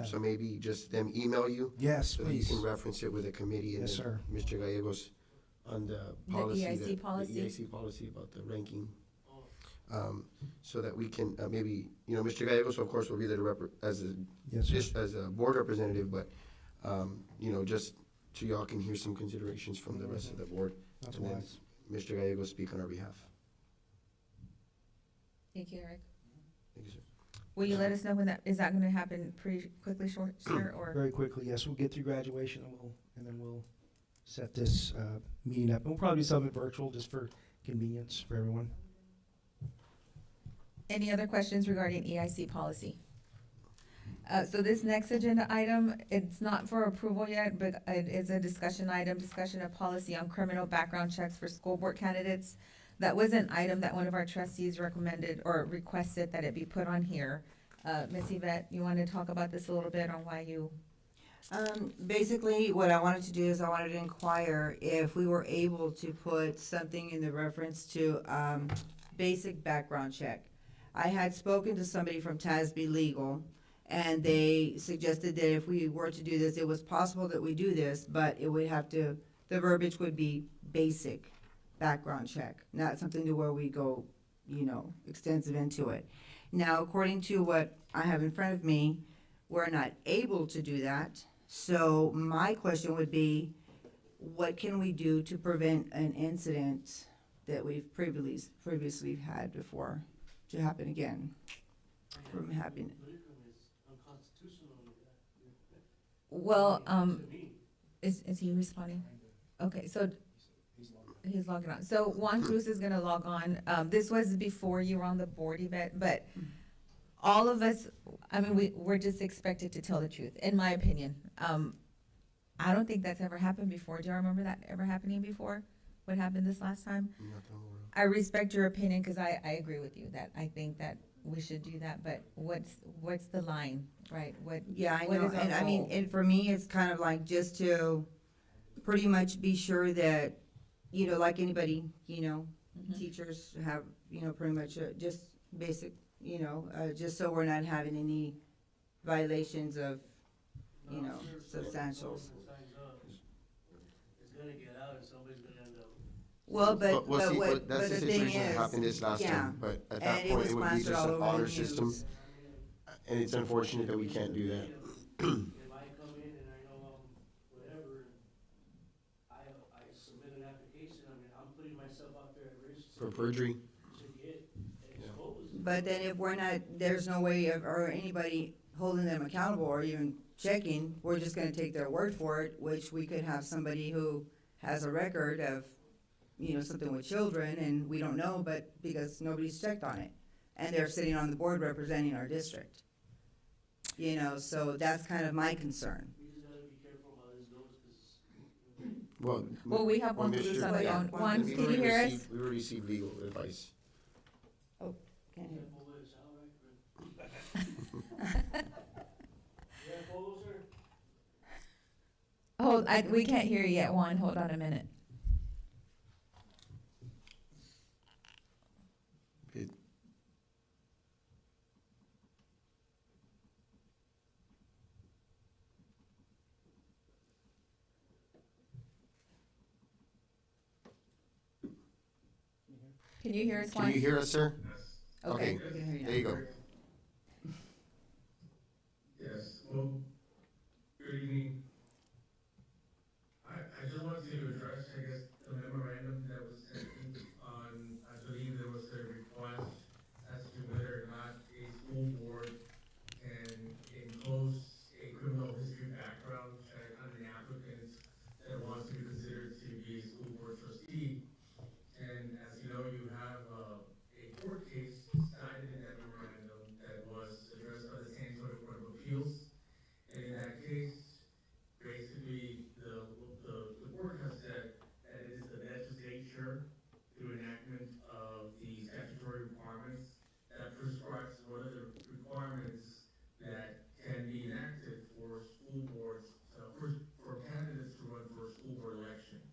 So maybe just them email you. Yes, so that you please. can reference it with the committee and Yes, then sir. Mr. Gallegos on the policy. EIC policy? The EIC policy about the ranking. So that we can maybe, Mr. Gallegos, of course, will be there to as a board representative, but, just so y'all can hear some considerations from the rest of the board. That's And then wise. Mr. Gallegos speak on our behalf. Thank you, Eric. Thank you, sir. Will you let us know when is that going to happen pretty quickly, sir, or? Very quickly, yes. We'll get through graduation and then we'll set this meeting up. And we'll probably do something virtual just for convenience for everyone. Any other questions regarding EIC policy? So this next agenda item, it's not for approval yet, but it is a discussion item, discussion of policy on criminal background checks for school board candidates. That was an item that one of our trustees recommended or requested that it be put on here. Ms. Yvette, you want to talk about this a little bit on why you? Basically, what I wanted to do is I wanted to inquire if we were able to put something in the reference to basic background check. I had spoken to somebody from TASB Legal, and they suggested that if we were to do this, it was possible that we do this, but it would have to, the verbiage would be basic background check, not something to where we go, extensive into it. Now, according to what I have in front of me, we're not able to do that. So my question would be, what can we do to prevent an incident that we've previously had before to happen again from happening? Well, is he responding? Okay, so he's logging on. So Juan Cruz is gonna log on. This was before you were on the board, Yvette, but all of us, we're just expected to tell the truth, in my opinion. I don't think that's ever happened before. Do you remember that ever happening before? What happened this last time? I respect your opinion, because I agree with you that I think that we should do that, but what's the line, right? Yeah, I what know, is our and I mean, goal? and for me, it's kind of like just to pretty much be sure that, like anybody, teachers have, pretty much just basic, just so we're not having any violations of, substantials. It's gonna get out and somebody's gonna end up. Well, but That's the the thing situation that is, happened this last yeah, time, but at that and it point, was it would be plastered just all an over the honor news. system. And it's unfortunate that we can't do that. If I come in and I know whatever, I submit an application, I'm putting myself out there at risk. For perjury. To get exposed. But then if we're not, there's no way of, or anybody holding them accountable or even checking, we're just gonna take their word for it, which we could have somebody who has a record of, something with children and we don't know, but because nobody's checked on it. And they're sitting on the board representing our district. So that's kind of my concern. We just gotta be careful about his nose, 'cause Well, we have Juan Mr. Cruz on the Yeah. phone. Juan, we've can you already hear us? received- We received legal advice. Can't hear. careful with his salary, but We can't hear you yet, Juan. Hold on a minute. Okay. Can you hear us, Juan? Can you hear us, sir? Okay. Okay, we can hear you now. there you go. Yes, well, good evening. I just wanted to address, I guess, the memorandum that was sent on, I believe there was a request as to whether or not a school board can impose a criminal history background check on the applicant that wants to be considered to be a school board trustee. And as you know, you have a court case cited in that memorandum that was addressed by the San Antonio Court of Appeals. And in that case, basically, the court has said that it is the legislature, through enactment of the statutory requirements, that prescribes what are the requirements that can be enacted for school boards, for candidates to run for a school board election.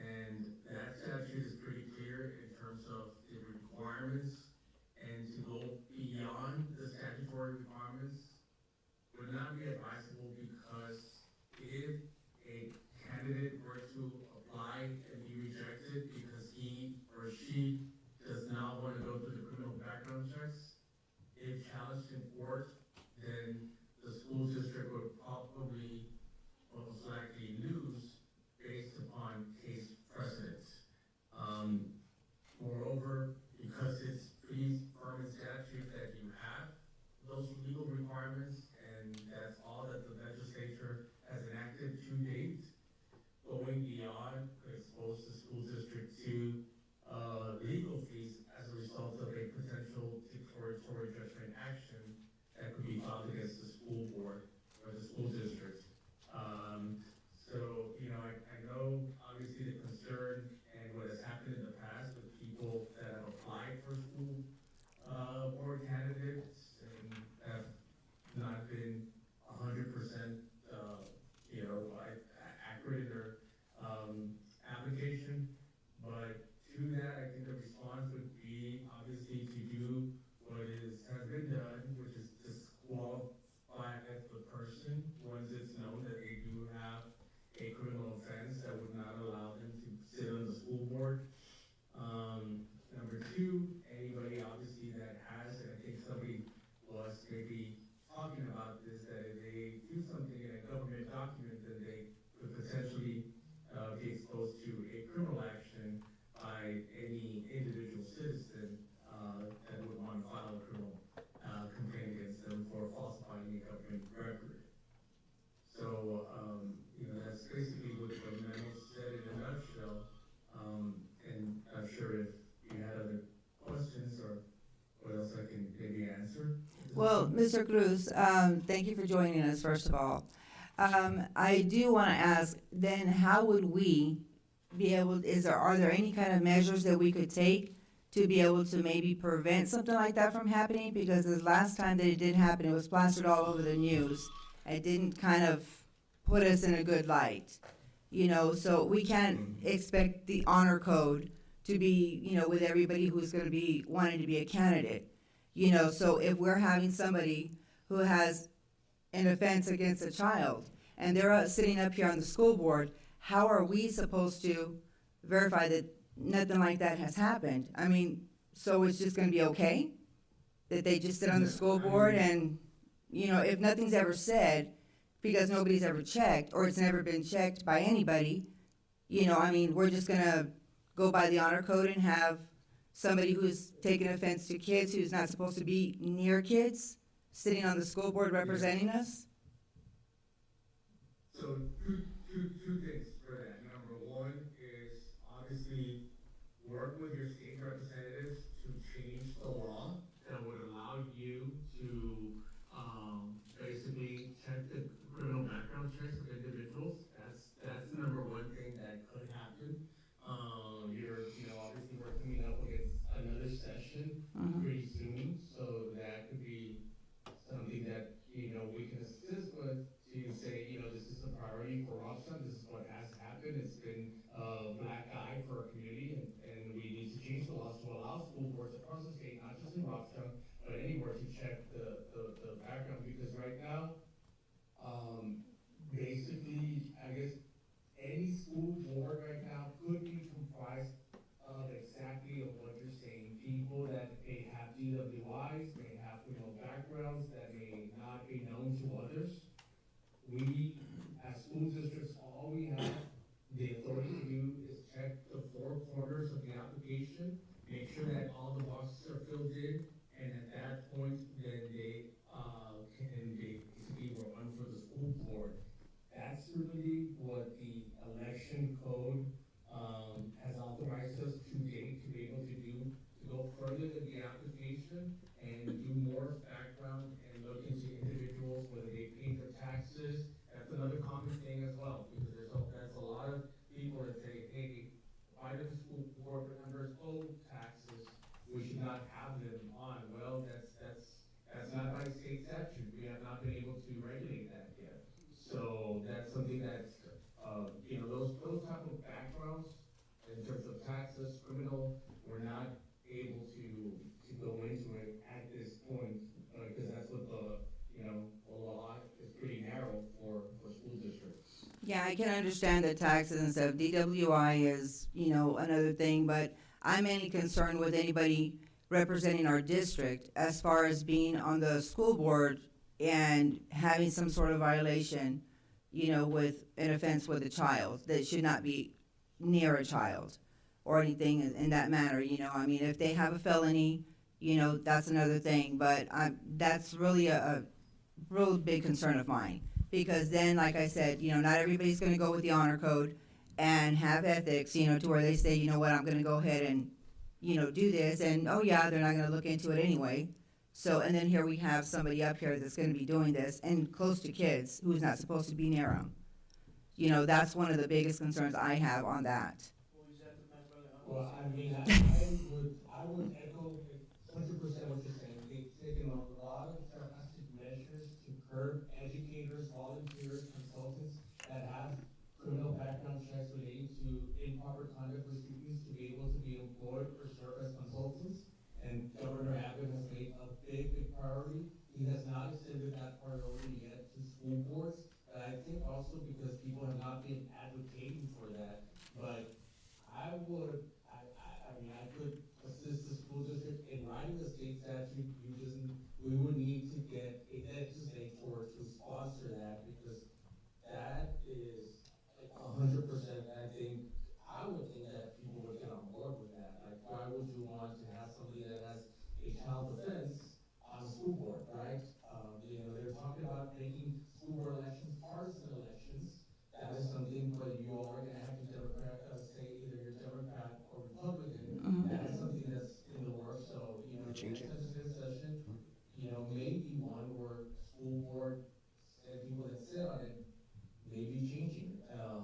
And that statute is pretty clear in terms of the requirements, and to go beyond the statutory requirements would not be advisable, because if a candidate were to apply and be rejected because he or she does not want to go through the criminal background checks, if challenged in court, then the school district would probably most likely lose based upon case precedents. Moreover, because it's pretty firm in statute that you have those legal requirements, and that's all that the legislature has enacted to date, going beyond could expose the school district to legal fees as a result of a potential declaratory judgment action that could be filed against the school board or the school district. So, you know, I know obviously the concern and what has happened in the past with people that have applied for school board candidates and have not been 100%, you know, accurate in their application. But to that, I think the response would be obviously to do what has been done, which is disqualify the person once it's known that they do have a criminal offense that would not allow them to sit on the school board. Number two, anybody obviously that has, and I think somebody was maybe talking about this, that if they do something in a government document, then they could potentially be exposed to a criminal action by any individual citizen that would want to file a criminal complaint against them for falsifying a government record. So, you know, that's basically what the memo said in a nutshell. And I'm sure if you had other questions or what else I can maybe answer. Well, Mr. Cruz, thank you for joining us, first of all. I do want to ask, then how would we be able, are there any kind of measures that we could take to be able to maybe prevent something like that from happening? Because the last time that it did happen, it was plastered all over the news. It didn't kind of put us in a good light, you know, so we can't expect the honor code to be, you know, with everybody who's going to be wanting to be a candidate. You know, so if we're having somebody who has an offense against a child and they're sitting up here on the school board, how are we supposed to verify that nothing like that has happened? I mean, so it's just going to be okay that they just sit on the school board and, you know, if nothing's ever said because nobody's ever checked or it's never been checked by anybody, you know, I mean, we're just going to go by the honor code and have somebody who's taking offense to kids, who's not supposed to be near kids, sitting on the school board representing us? So two things for that. Number one is obviously work with your state representatives to change the law that would allow you to basically check the criminal background checks of individuals. That's the number one thing that could happen. Obviously we're coming up against another session pretty soon, so that could be something and it's been a black eye for our community, and we need to change the laws to allow school boards across the state, not just in Robstown, but anywhere, to check the background, because right now, basically, I guess, any school board right now could be comprised of exactly of what you're saying. People that may have DWIs, may have criminal backgrounds that may not be known to others. We, as school districts, all we have the authority to do is check the four corners of the application, make sure that all the boxes are filled in, and at that point, then they basically will run for the school board. That's really what the election code has authorized us to date to be able to do, to go further than the application and do more background and look into individuals, whether they pay their taxes. That's another common thing as well, because that's a lot of people that say, hey, why do the school board members owe taxes? We should not have them on. Well, that's not by state statute. We have not been able to regulate that yet. So that's something that's, those type of backgrounds in terms of taxes, criminal, we're not able to go into it at this point, because that's what the law is pretty narrow for school districts. Yeah, I can understand the taxes and stuff. DWI is, another thing, but I'm mainly concerned with anybody representing our district as far as being on the school board and having some sort of violation, with an offense with a child that should not be near a child or anything in that manner. I mean, if they have a felony, that's another thing, but that's really a real big concern of mine, because then, like I said, not everybody's going to go with the honor code and have ethics, to where they say, you know what, I'm going to go ahead and, do this, and oh yeah, they're not going to look into it anyway. So, and then here we have somebody up here that's going to be doing this and close to kids who's not supposed to be near them. That's one of the biggest concerns I have on that. Well, I mean, I would echo 100% what you're saying. They've taken a lot of drastic measures to curb educators, volunteers, consultants that have criminal background checks related to improper conduct with students to be able to be employed or serve as consultants. And Governor Abbott has made a big priority. He has not extended that priority yet to school boards, but I think also because people have not been advocating for that. But I could assist the school district in writing the state statute. We would need to get a legislator to sponsor that, because that is 100%. I would think that people would get on board with that. Like, why would you want to have somebody that has a child offense on the school board, right? They're talking about making school board elections partisan elections. That is something, but you are going to have to say either you're Democrat or Republican. That is something that's in the works. So, next legislative session, maybe one where school board and people that sit on it may be changing.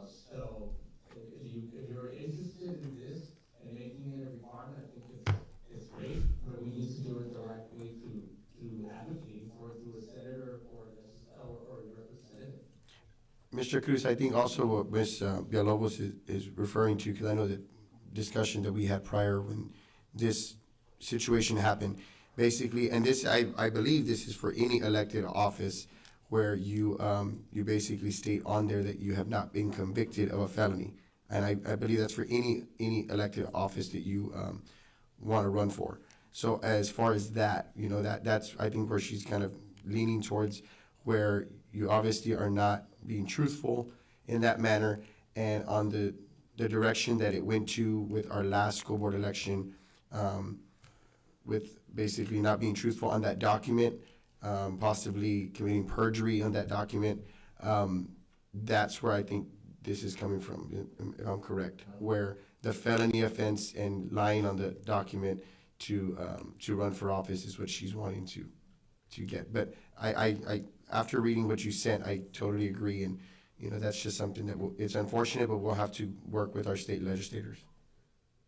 So, if you're interested in this and making it a requirement, I think it's great, but we need to do it the right way to advocate for it through a senator or a representative. Mr. Cruz, I think also what Ms. Villalobos is referring to, because I know that discussion that we had prior when this situation happened, basically, and this, I believe this is for any elected office where you basically state on there that you have not been convicted of a felony. And I believe that's for any elected office that you want to run for. So as far as that, that's I think where she's kind of leaning towards, where you obviously are not being truthful in that manner, and on the direction that it went to with our last school board election, with basically not being truthful on that document, possibly committing perjury on that document. That's where I think this is coming from, if I'm correct, where the felony offense and lying on the document to run for office is what she's wanting to get. But I after reading what you sent, I totally agree, and that's just something that it's unfortunate, but we'll have to work with our state legislators.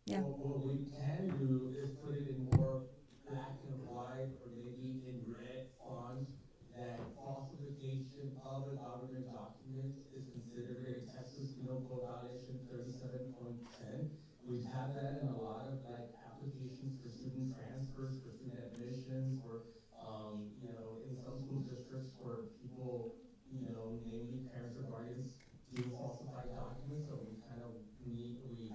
Yeah. Well, what we can do is put it in more black and white, or maybe in red font, that falsification of a government document is considered a Texas Penal Code violation downward trend. We've had that in a lot of like applications for student transfers, for student admissions, for, you know, in some school districts where people, you know, namely parents or guardians do falsify documents, so we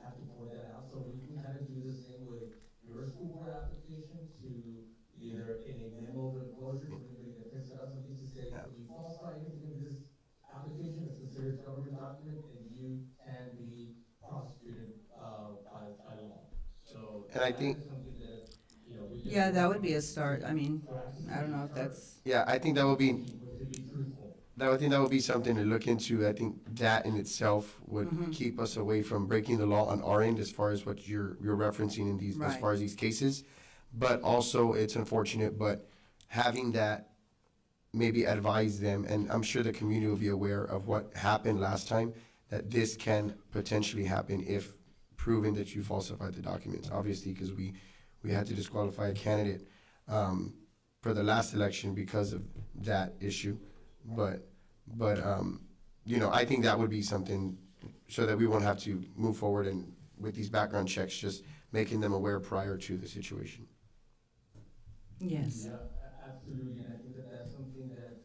have to point that out. So we can kind of do the same with your school board application to either in a memo of enclosure, for anybody that picks it up, something to say, if you falsify anything in this application, it's considered a government document, and you can be prosecuted, by law. So. And I think, Yeah, that would be a start. I mean, I don't know if that's, yeah, I think that would be, that would be something to look into. I think that in itself would keep us away from breaking the law on our end as far as what you're referencing in these, as Right. far as these cases. But also, it's unfortunate, but having that maybe advise them, and I'm sure the community will be aware of what happened last time, that this can potentially happen if proven that you falsified the documents. Obviously, because we had to disqualify a candidate for the last election because of that issue. But you know, I think that would be something so that we won't have to move forward and with these background checks, just making them aware prior to the situation. yes. Yeah, absolutely, and I think that that's something that,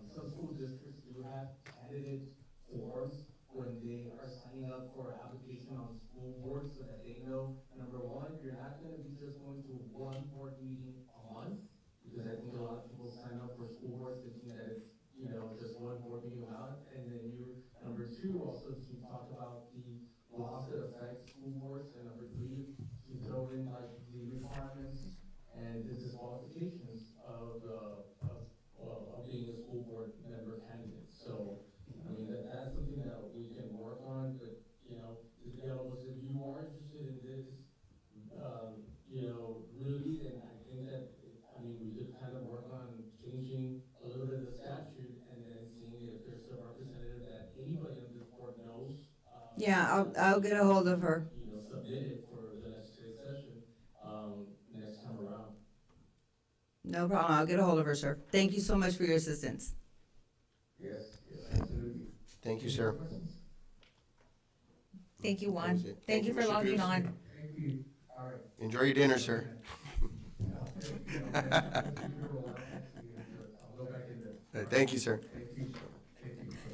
some school districts do have candidate forms when they are signing up for application on school boards, so that they know, number one, you're not gonna be just going to one board meeting a month, because I think a lot of people sign up for school boards thinking that it's, you know, just one board meeting a month, and then number two, also to talk about the laws that affect school boards, and number three, to throw in like the requirements and the disqualifications of being a school board member candidate. So, I mean, that's something that we can work on, but, you know, if you are interested in this, you know, really, then I think that, I mean, we could kind of work on changing a little bit of the statute and then seeing if there's a representative that anybody on this board knows. Yeah, I'll get a hold of her. You know, submit it for the legislative session, next time around. No problem. I'll get a hold of her, sir. Thank you so much for your assistance. Yes, absolutely. Thank you, sir. Thank you, Juan. That was it. Thank you for Mr. logging Cruz. on. Thank you. All right. Enjoy your dinner, sir. I'll go back in there. Thank you, sir. Thank you. Thank you for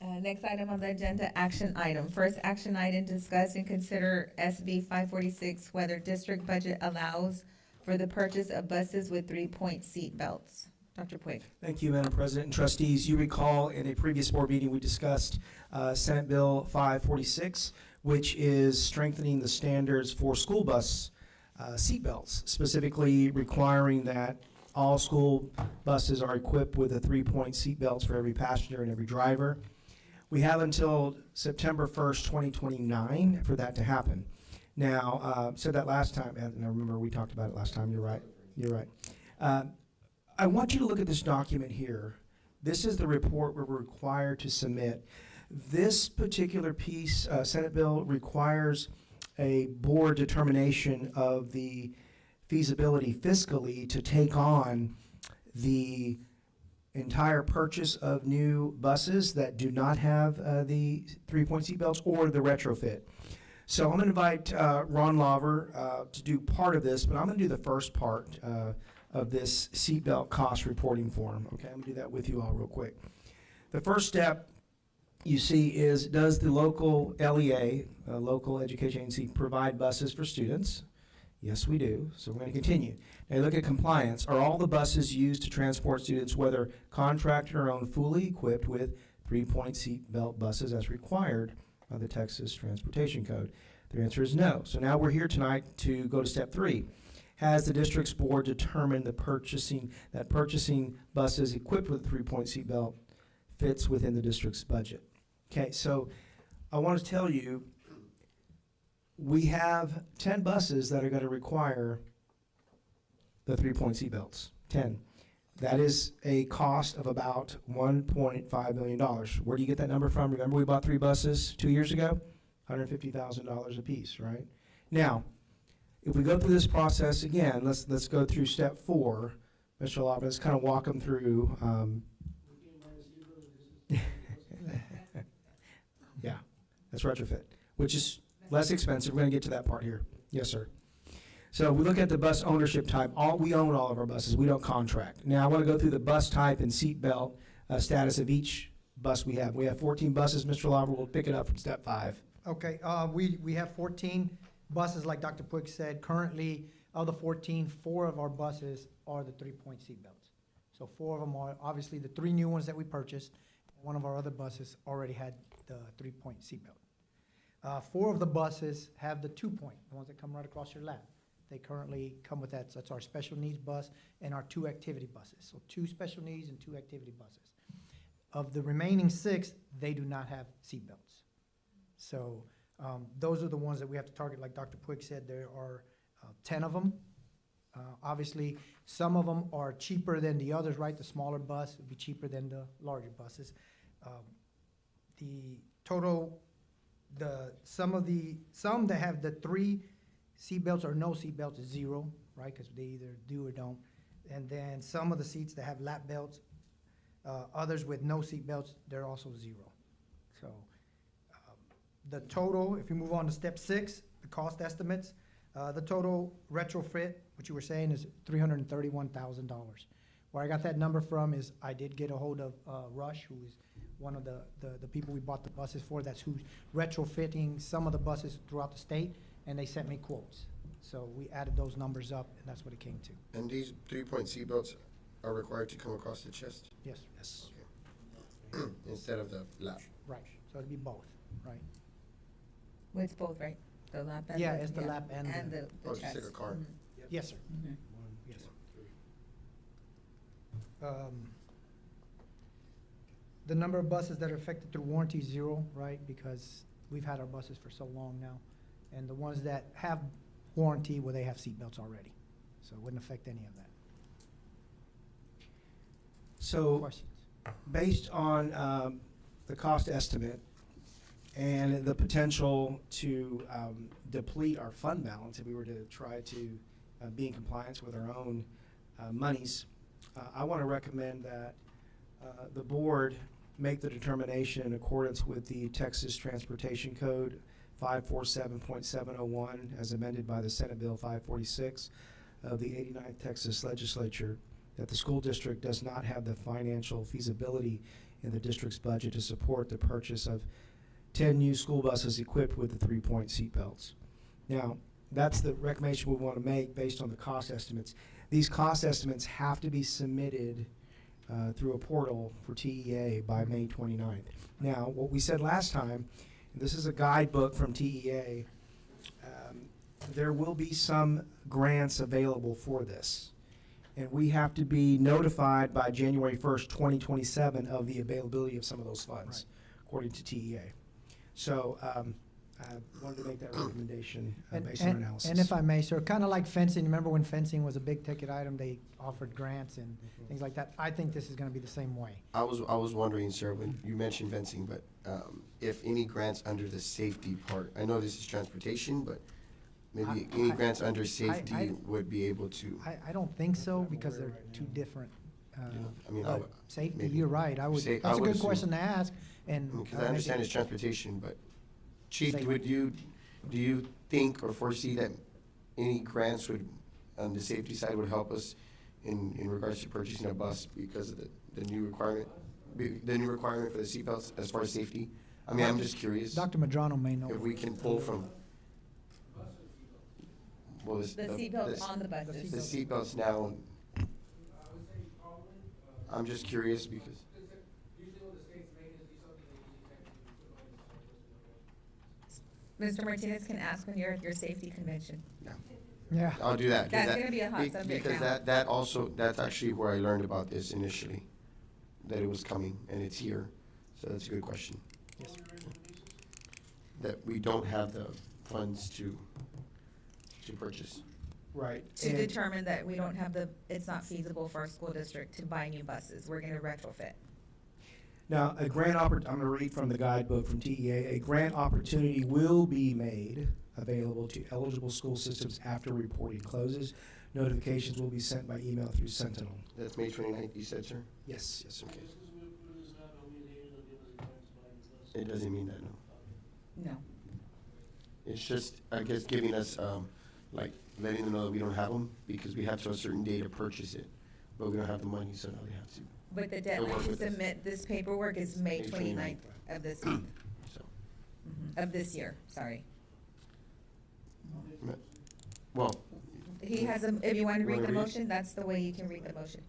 that. Next item on the agenda, action item. First action item, discuss and consider SB 546, whether district budget allows for the purchase of buses with 3-point seat belts. Dr. Puig. Thank you, Madam President and trustees. You recall in a previous board meeting, we discussed Senate Bill 546, which is strengthening the standards for school bus seatbelts, specifically requiring that all school buses are equipped with a 3-point seatbelts for every passenger and every driver. We have until September 1st, 2029 for that to happen. Now, said that last time, and I remember we talked about it last time. You're right. You're right. I want you to look at this document here. This is the report we're required to submit. This particular piece, Senate bill, requires a board determination of the feasibility fiscally to take on the entire purchase of new buses that do not have the 3-point seatbelts or the retrofit. So I'm going to invite Ron Lawver to do part of this, but I'm going to do the first part of this seatbelt cost reporting form. Okay, I'm going to do that with you all real quick. The first step you see is, does the local LEA, local education agency, provide buses for students? Yes, we do. So we're going to continue. Now look at compliance. Are all the buses used to transport students, whether contracted or owned, fully equipped with 3-point seatbelt buses as required by the Texas Transportation Code? The answer is no. So now we're here tonight to go to step 3. Has the district's board determined that purchasing buses equipped with a 3-point seatbelt fits within the district's budget? Okay, so I want to tell you, we have 10 buses that are going to require the 3-point seatbelts. 10. That is a cost of about $1.5 million. Where do you get that number from? Remember we bought 3 buses 2 years ago? $150,000 a piece, right? Now, if we go through this process again, let's go through step 4. Mr. Lawver, let's kind of walk them through. Yeah, That's retrofit, which is less expensive. We're going to get to that part here. Yes, sir. So we look at the bus ownership type. We own all of our buses. We don't contract. Now I want to go through the bus type and seat belt status of each bus we have. We have 14 buses. Mr. Lawver will pick it up from step 5. Okay, we have 14 buses, like Dr. Puig said. Currently, of the 14, 4 of our buses are the 3-point seatbelts. So 4 of them are, obviously, the 3 new ones that we purchased. One of our other buses already had the 3-point seatbelt. 4 of the buses have the 2-point, the ones that come right across your lap. They currently come with that. So that's our special needs bus and our 2 activity buses. So 2 special needs and 2 activity buses. Of the remaining 6, they do not have seatbelts. So those are the ones that we have to target. Like Dr. Puig said, there are 10 of them. Obviously, some of them are cheaper than the others, right? The smaller bus would be cheaper than the larger buses. The total, some that have the 3 seatbelts or no seatbelts is 0, right? Because they either do or don't. And then some of the seats that have lap belts, others with no seatbelts, they're also 0. So the total, if you move on to step 6, the cost estimates, the total retrofit, what you were saying, is $331,000. Where I got that number from is I did get a hold of Rush, who is one of the people we bought the buses for. That's who's retrofitting some of the buses throughout the state, and they sent me quotes. So we added those numbers up, and that's what it came to. And these 3-point seatbelts are required to come across the chest? Yes. Yes. Okay. Instead of the lap? Right, so it'd be both, right? It's both, right? The lap and Yeah, the, it's the lap and the- Oh, chest. just like a car? Mhm. Yes, sir. Mhm. Yes. The number of buses that are affected through warranty is 0, right? Because we've had our buses for so long now. And the ones that have warranty, well, they have seatbelts already. So it wouldn't affect any of that. So Questions? based on the cost estimate and the potential to deplete our fund balance if we were to try to be in compliance with our own monies, I want to recommend that the board make the determination in accordance with the Texas Transportation Code 547.701 as amended by the Senate Bill 546 of the 89th Texas Legislature, that the school district does not have the financial feasibility in the district's budget to support the purchase of 10 new school buses equipped with the 3-point seatbelts. Now, that's the recommendation we want to make based on the cost estimates. These cost estimates have to be submitted through a portal for TEA by May 29th. Now, what we said last time, and this is a guidebook from TEA, there will be some grants available for this. And we have to be notified by January 1st, 2027 of the availability of some of those funds, according to TEA. So I wanted to make that recommendation based on analysis. And if I may, sir, kind of like fencing, remember when fencing was a big ticket item, they offered grants and things like that? I think this is going to be the same way. I was wondering, sir, when you mentioned fencing, but if any grants under the safety part, I know this is transportation, but maybe any grants under safety would be able to. I don't think so, because they're two different. I mean, but safety, maybe. you're right. That's a good assume. question to ask. And Because I understand it's transportation, but Chief, Safety. do you think or foresee that any grants would, on the safety side, would help us in regards to purchasing a bus because of the new requirement, for the seatbelts as far as safety? I mean, I'm just curious. Dr. Madrano may know. If we can pull from. Well, The seatbelts on the buses. The seatbelts now. I'm just curious because. Mr. Martinez can ask when you're at your safety convention. Yeah. I'll do that. That's gonna be a hot subject Because now. that's actually where I learned about this initially, that it was coming and it's here. So that's a good question. Yes. That we don't have the funds to purchase. Right. To And- determine that we don't have it's not feasible for our school district to buy new buses. We're gonna retrofit. Now, I'm going to read from the guidebook from TEA. A grant opportunity will be made available to eligible school systems after reporting closes. Notifications will be sent by email through Sentinel. That's May 29th, you said, sir? Yes, sir. It doesn't mean that, no. No. It's just, I guess, giving us, like, letting them know that we don't have them, because we have till a certain day to purchase it, but we don't have the money, so now they have to. But the They'll deadline work to with us. submit this paperwork is May May 29th of this month, So, of this year, sorry. well, He has a, if you want to read Wanna the read? motion, that's the way you can read the motion.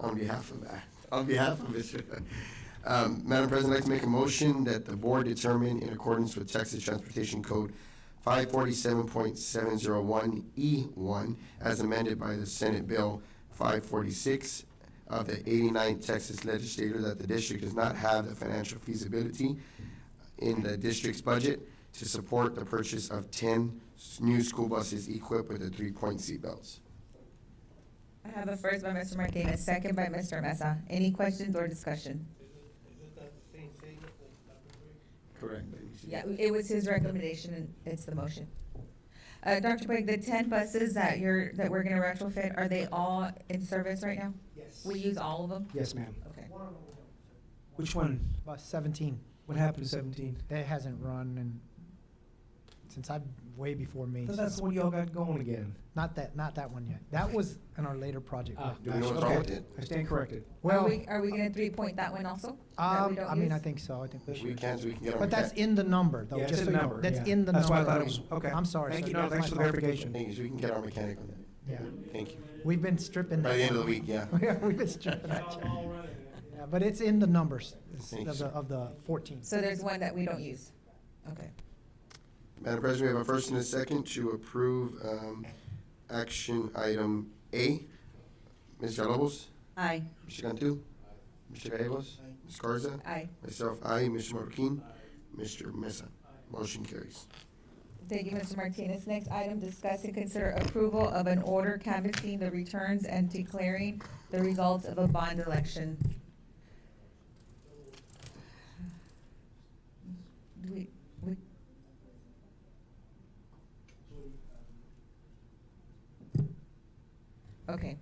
on behalf of Mr. Madam President, I'd like to make a motion that the board determine, in accordance with Texas Transportation Code 547.701E1, as amended by the Senate Bill 546 of the 89th Texas Legislature, that the district does not have the financial feasibility in the district's budget to support the purchase of 10 new school buses equipped with the 3-point seatbelts. I have a first by Mr. Martinez, second by Mr. Mesa. Any questions or discussion? Isn't that the same thing that Dr. Puig? Correct. Yeah, it was his recommendation and it's the motion. Dr. Boyd, the 10 buses that we're gonna retrofit, are they all in service right now? Yes. We use all of them? Yes, ma'am. Okay. Which one? Bus 17. What happened to 17? That hasn't run since way before me. But that's the one y'all got going again. Not that one yet. That was in our later project. Do we know what's wrong with it? I stand corrected. Well, Are we gonna 3-point that one also? That we don't I mean, use? I think so. I think we We should. can, so we can get on. But that's in the number, though. Yeah, it's just in so the you know. number, That's yeah. in the That's why I number. thought it was, okay. I'm sorry. Thank So you, no, that's thanks my for the fault. verification. Thank you, so we can get our mechanic on that. Yeah. Thank you. We've been stripping that. By the end of the week, yeah. Yeah, we've been stripping that. Yeah, but it's in the numbers Thanks. of the 14. So there's one that we don't use? Okay. Madam President, we have a first and a second to approve action item A. Ms. Villalobos? Aye. Mr. Cantu? Mr. Gallegos? Ms. Garza? Aye. Myself, aye. Mr. Marroquin? Mr. Mesa? Motion carries. Thank you, Mr. Martinez. Next item, discuss and consider approval of an order canvassing the returns and declaring the results of a bond election. Do we, okay.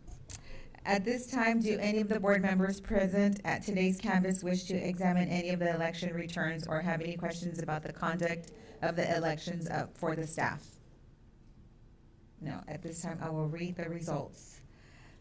At this time, do any of the board members present at today's canvass wish to examine any of the election returns or have any questions about the conduct of the elections for the staff? No, at this time, I will read the results.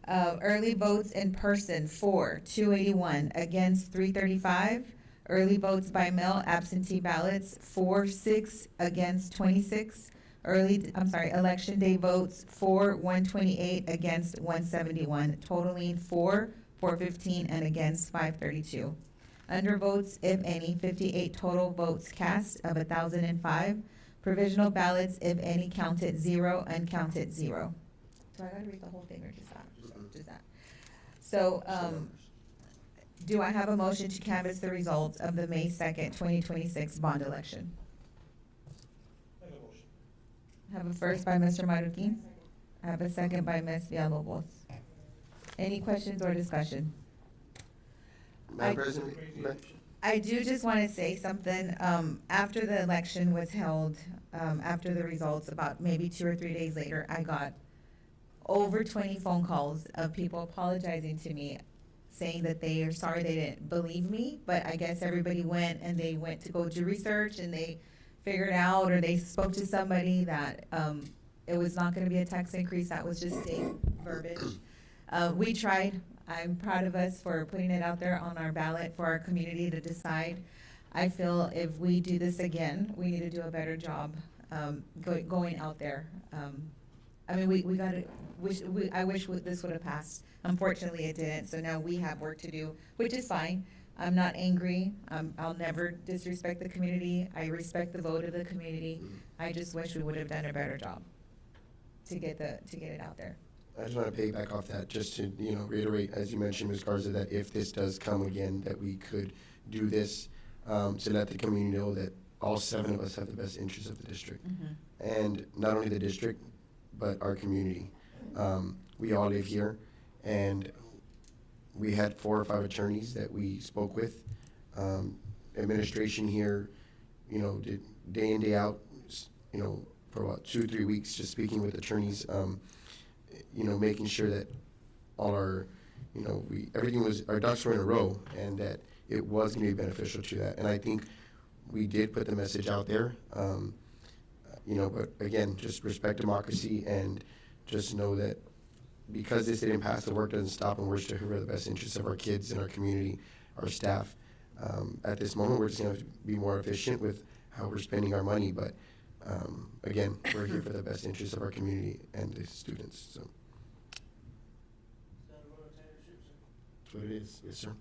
Early votes in person, for 281, against 335. Early votes by mail, absentee ballots, for 6, against 26. Election day votes, for 128, against 171, totaling for 415 and against 532. Under votes, if any, 58 total votes cast of 1,005. Provisional ballots, if any, counted 0, uncounted 0. Do I gotta read the whole thing or just that? Just that. So, do I have a motion to canvass the results of the May 2nd, 2026 bond election? Make a motion. I have a first by Mr. Marroquin. I have a second by Ms. Villalobos. Any questions or discussion? Madam President, I do just want to say something. After the election was held, after the results, about maybe 2 or 3 days later, I got over 20 phone calls of people apologizing to me, saying that they are sorry they didn't believe me, but I guess everybody went and they went to go do research and they figured out, or they spoke to somebody that it was not going to be a tax increase. That was just state verbiage. We tried. I'm proud of us for putting it out there on our ballot for our community to decide. I feel if we do this again, we need to do a better job going out there. I mean, we got to. I wish this would have passed. Unfortunately, it didn't. So now we have work to do, which is fine. I'm not angry. I'll never disrespect the community. I respect the vote of the community. I just wish we would have done a better job to get it out there. I just want to piggyback off that, just to, reiterate, as you mentioned, Ms. Garza, that if this does come again, that we could do this to let the community know that all 7 of us have the best interests of the district. And not only the district, but our community. We all live here, and we had 4 or 5 attorneys that we spoke with. Administration here, did day in, day out, for about 2 or 3 weeks, just speaking with attorneys, making sure that all our, our ducks were in a row, and that it was going to be beneficial to that. And I think we did put the message out there. But again, just respect democracy and just know that because this didn't pass, the work doesn't stop, and we're still here for the best interests of our kids and our community, our staff. At this moment, we're just going to be more efficient with how we're spending our money, but again, we're here for the best interests of our community and the students. So that's what it is. Yes, sir.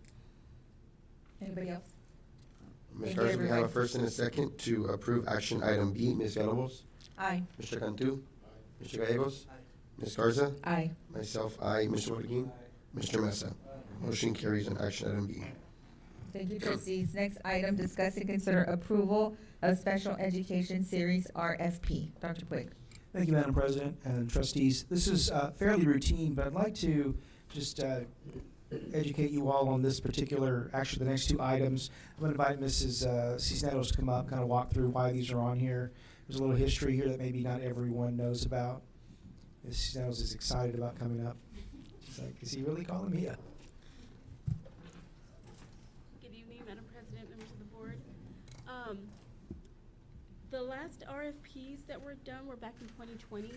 Anybody else? Ms. Thank you, Garza, we have a everyone. first and a second to approve action item B. Ms. Villalobos? Aye. Mr. Cantu? Mr. Gallegos? Ms. Garza? Aye. Myself, aye. Mr. Rodriguez? Mr. Mesa? Motion carries on action item B. Thank you, trustees. Next item, discuss and consider approval of Special Education Series RFP. Dr. Puig. Thank you, Madam President and trustees. This is fairly routine, but I'd like to just educate you all on this particular, actually the next two items. I'm going to invite Mrs. Cisneros to come up, kind of walk through why these are on here. There's a little history here that maybe not everyone knows about. Mrs. Cisneros is excited about coming up. She's like, is he really calling me up? Good evening, Madam President, members of the board. The last RFPs that were done were back in 2020,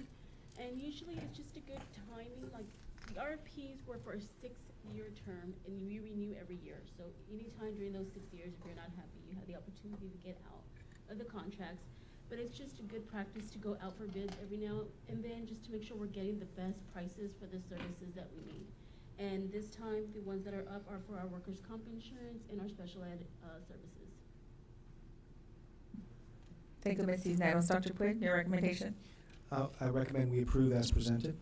and usually it's just a good timing. Like, the RFPs were for a 6-year term, and you renew every year. So anytime during those 6 years, if you're not happy, you have the opportunity to get out of the contracts. But it's just a good practice to go out for bids every now and then, just to make sure we're getting the best prices for the services that we need. And this time, the ones that are up are for our workers' comp insurance and our special ed services. Thank you, Ms. Cisneros. Dr. Puig, your recommendation? I recommend we approve as presented.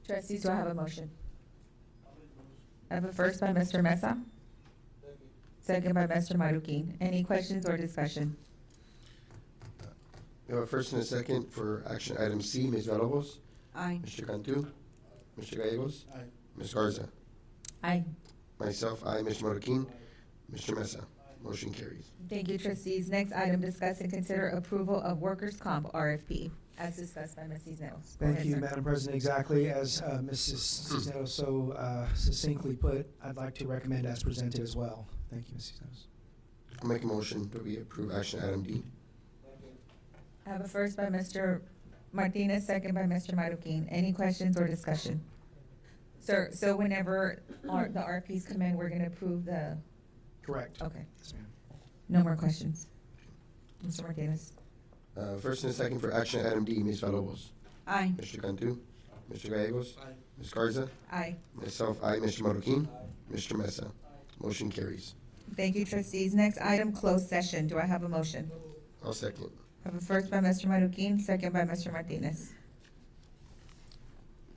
Trustees, do I have a motion? I have a first by Mr. Mesa. Second by Mr. Marroquin. Any questions or discussion? We have a first and a second for action item C. Ms. Villalobos? Aye. Mr. Cantu? Mr. Gallegos? Aye. Ms. Garza? Aye. Myself, aye. Mr. Marroquin? Mr. Mesa? Motion carries. Thank you, trustees. Next item, discuss and consider approval of workers' comp RFP, as discussed by Ms. Cisneros. Go Thank ahead, you, sir. Madam President. Exactly as Mrs. Cisneros so succinctly put, I'd like to recommend as presented as well. Thank you, Ms. Cisneros. I'll make a motion that we approve action item D. I have a first by Mr. Martinez, second by Mr. Marroquin. Any questions or discussion? Sir, so whenever the RFPs come in, we're gonna approve the, Correct. okay, Yes, ma'am. no more questions. Mr. Martinez. First and a second for action item D. Ms. Villalobos? Aye. Mr. Cantu? Mr. Gallegos? Aye. Ms. Garza? Aye. Myself, aye. Mr. Marroquin? Mr. Mesa? Motion carries. Thank you, trustees. Next item, closed session. Do I have a motion? I'll second. I have a first by Mr. Marroquin, second by Mr. Martinez.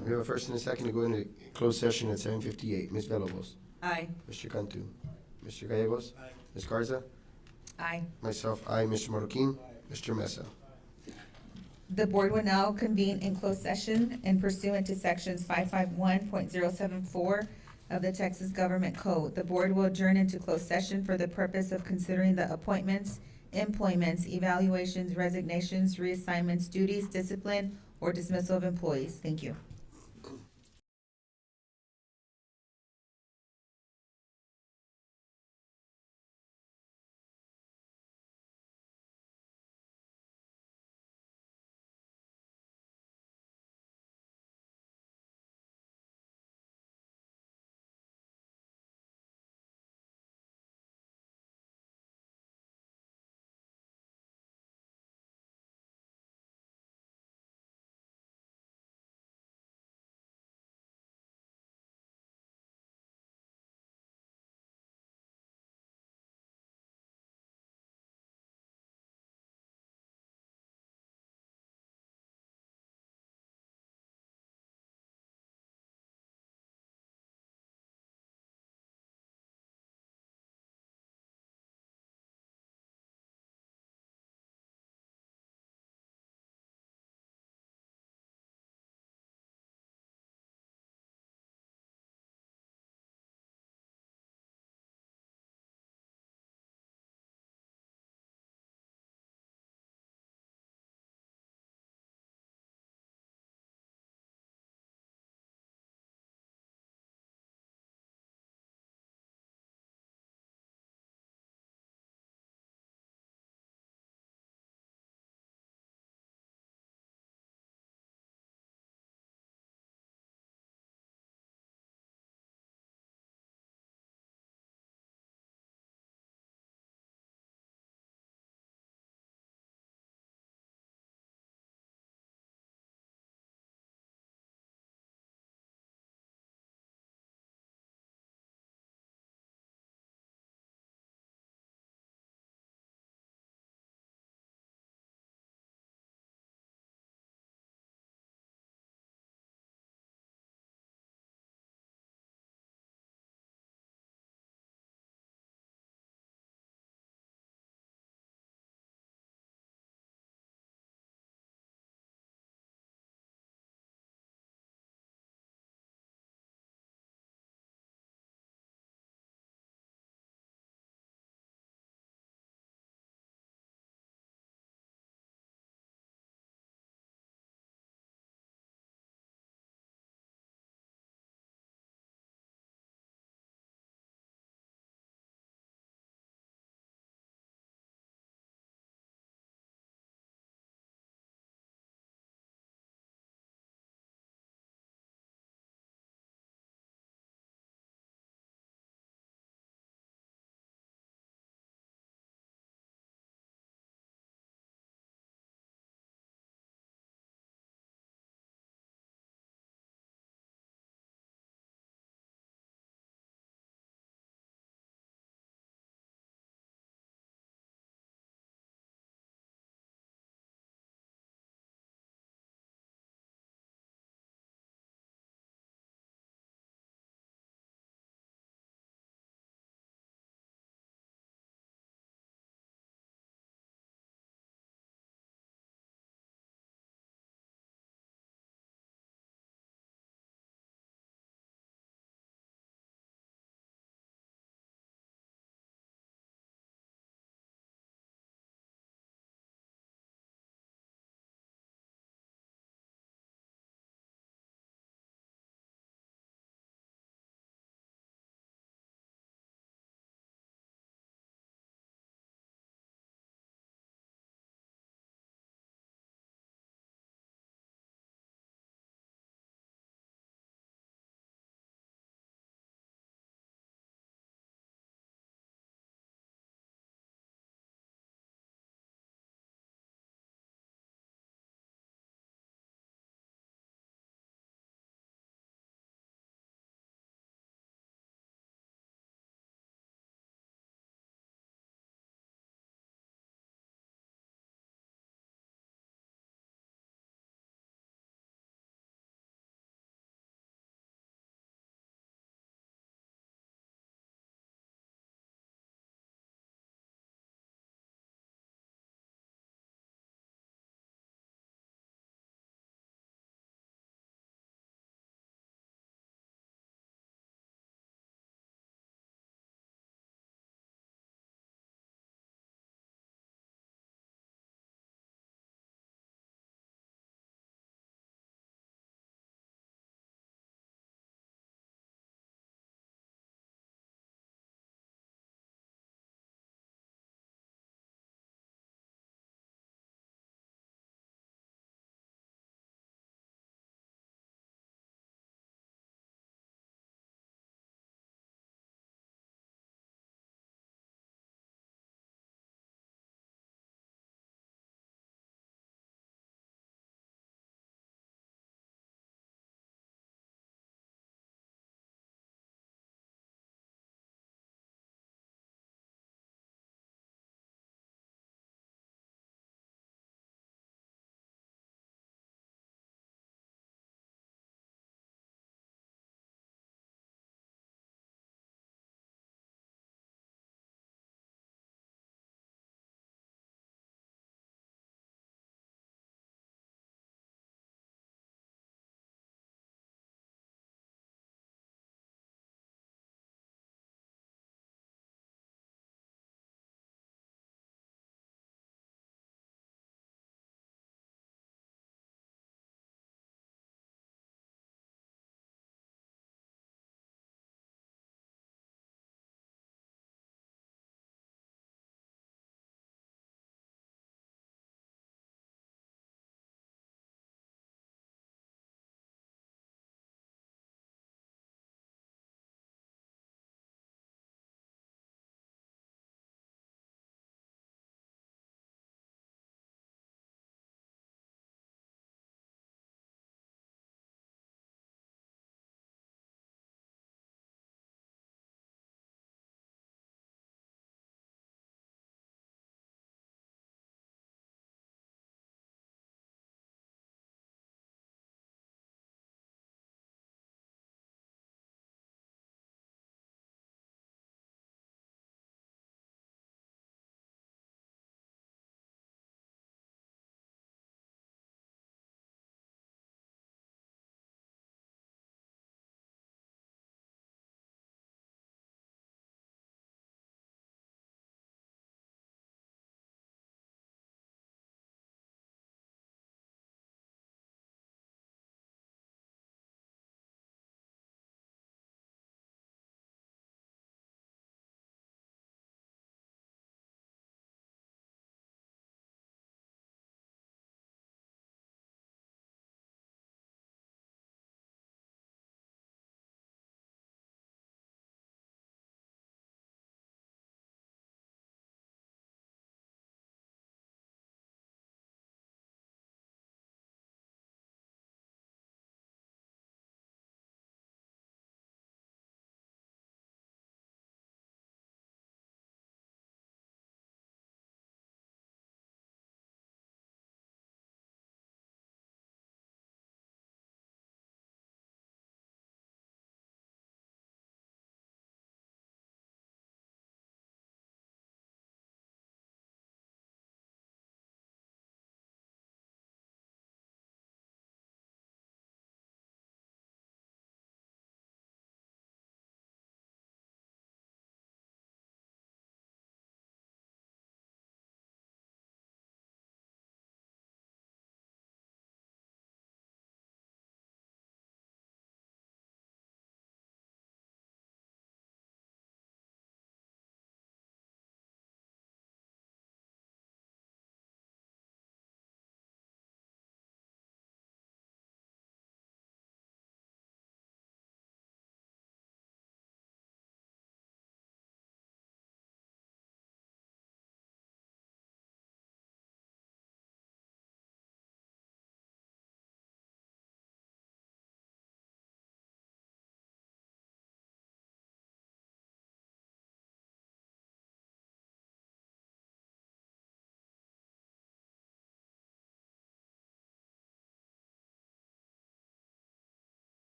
We have a first and a second to go into closed session at 7:58. Ms. Villalobos? Aye. Mr. Cantu? Mr. Gallegos? Aye. Ms. Garza? Aye. Myself, aye. Mr. Marroquin? Mr. Mesa? The board will now convene in closed session and pursuant to sections 551.074 of the Texas Government Code. The board will adjourn into closed session for the purpose of considering the appointments, employments, evaluations, resignations, reassignments, duties, discipline, or dismissal of employees. Thank you.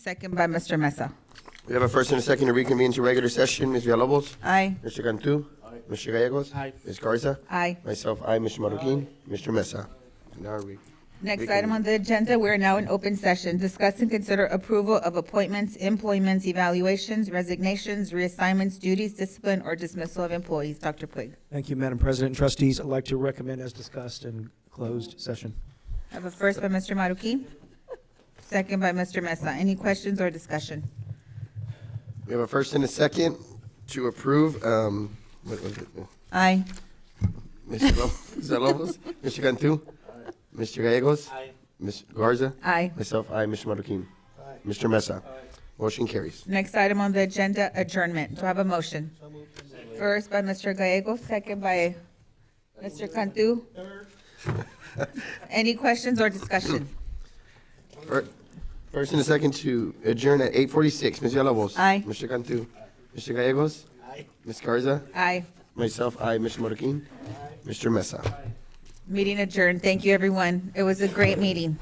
Second by Mr. Mesa. We have a first and a second to reconvene to regular session. Ms. Villalobos? Aye. Mr. Cantu? Mr. Gallegos? Aye. Ms. Garza? Aye. Myself, aye. Mr. Marroquin? Mr. Mesa? Now we. Next item on the agenda, we are now in open session. Discuss and consider approval of appointments, employments, evaluations, resignations, reassignments, duties, discipline, or dismissal of employees. Dr. Puig. Thank you, Madam President and trustees. I'd like to recommend as discussed in closed session. I have a first by Mr. Marroquin, second by Mr. Mesa. Any questions or discussion? We have a first and a second to approve, what was it? Aye. Ms. Villalobos? Mr. Cantu? Mr. Gallegos? Aye. Ms. Garza? Aye. Myself, aye. Mr. Marroquin? Mr. Mesa? Motion carries. Next item on the agenda, adjournment. Do I have a motion? First by Mr. Gallegos, second by Mr. Cantu. Any questions or discussion? First and a second to adjourn at 8:46. Ms. Villalobos? Aye. Mr. Cantu? Mr. Gallegos? Aye. Ms. Garza? Aye. Myself, aye. Mr. Marroquin? Mr. Mesa? Meeting adjourned. Thank you, everyone. It was a great meeting.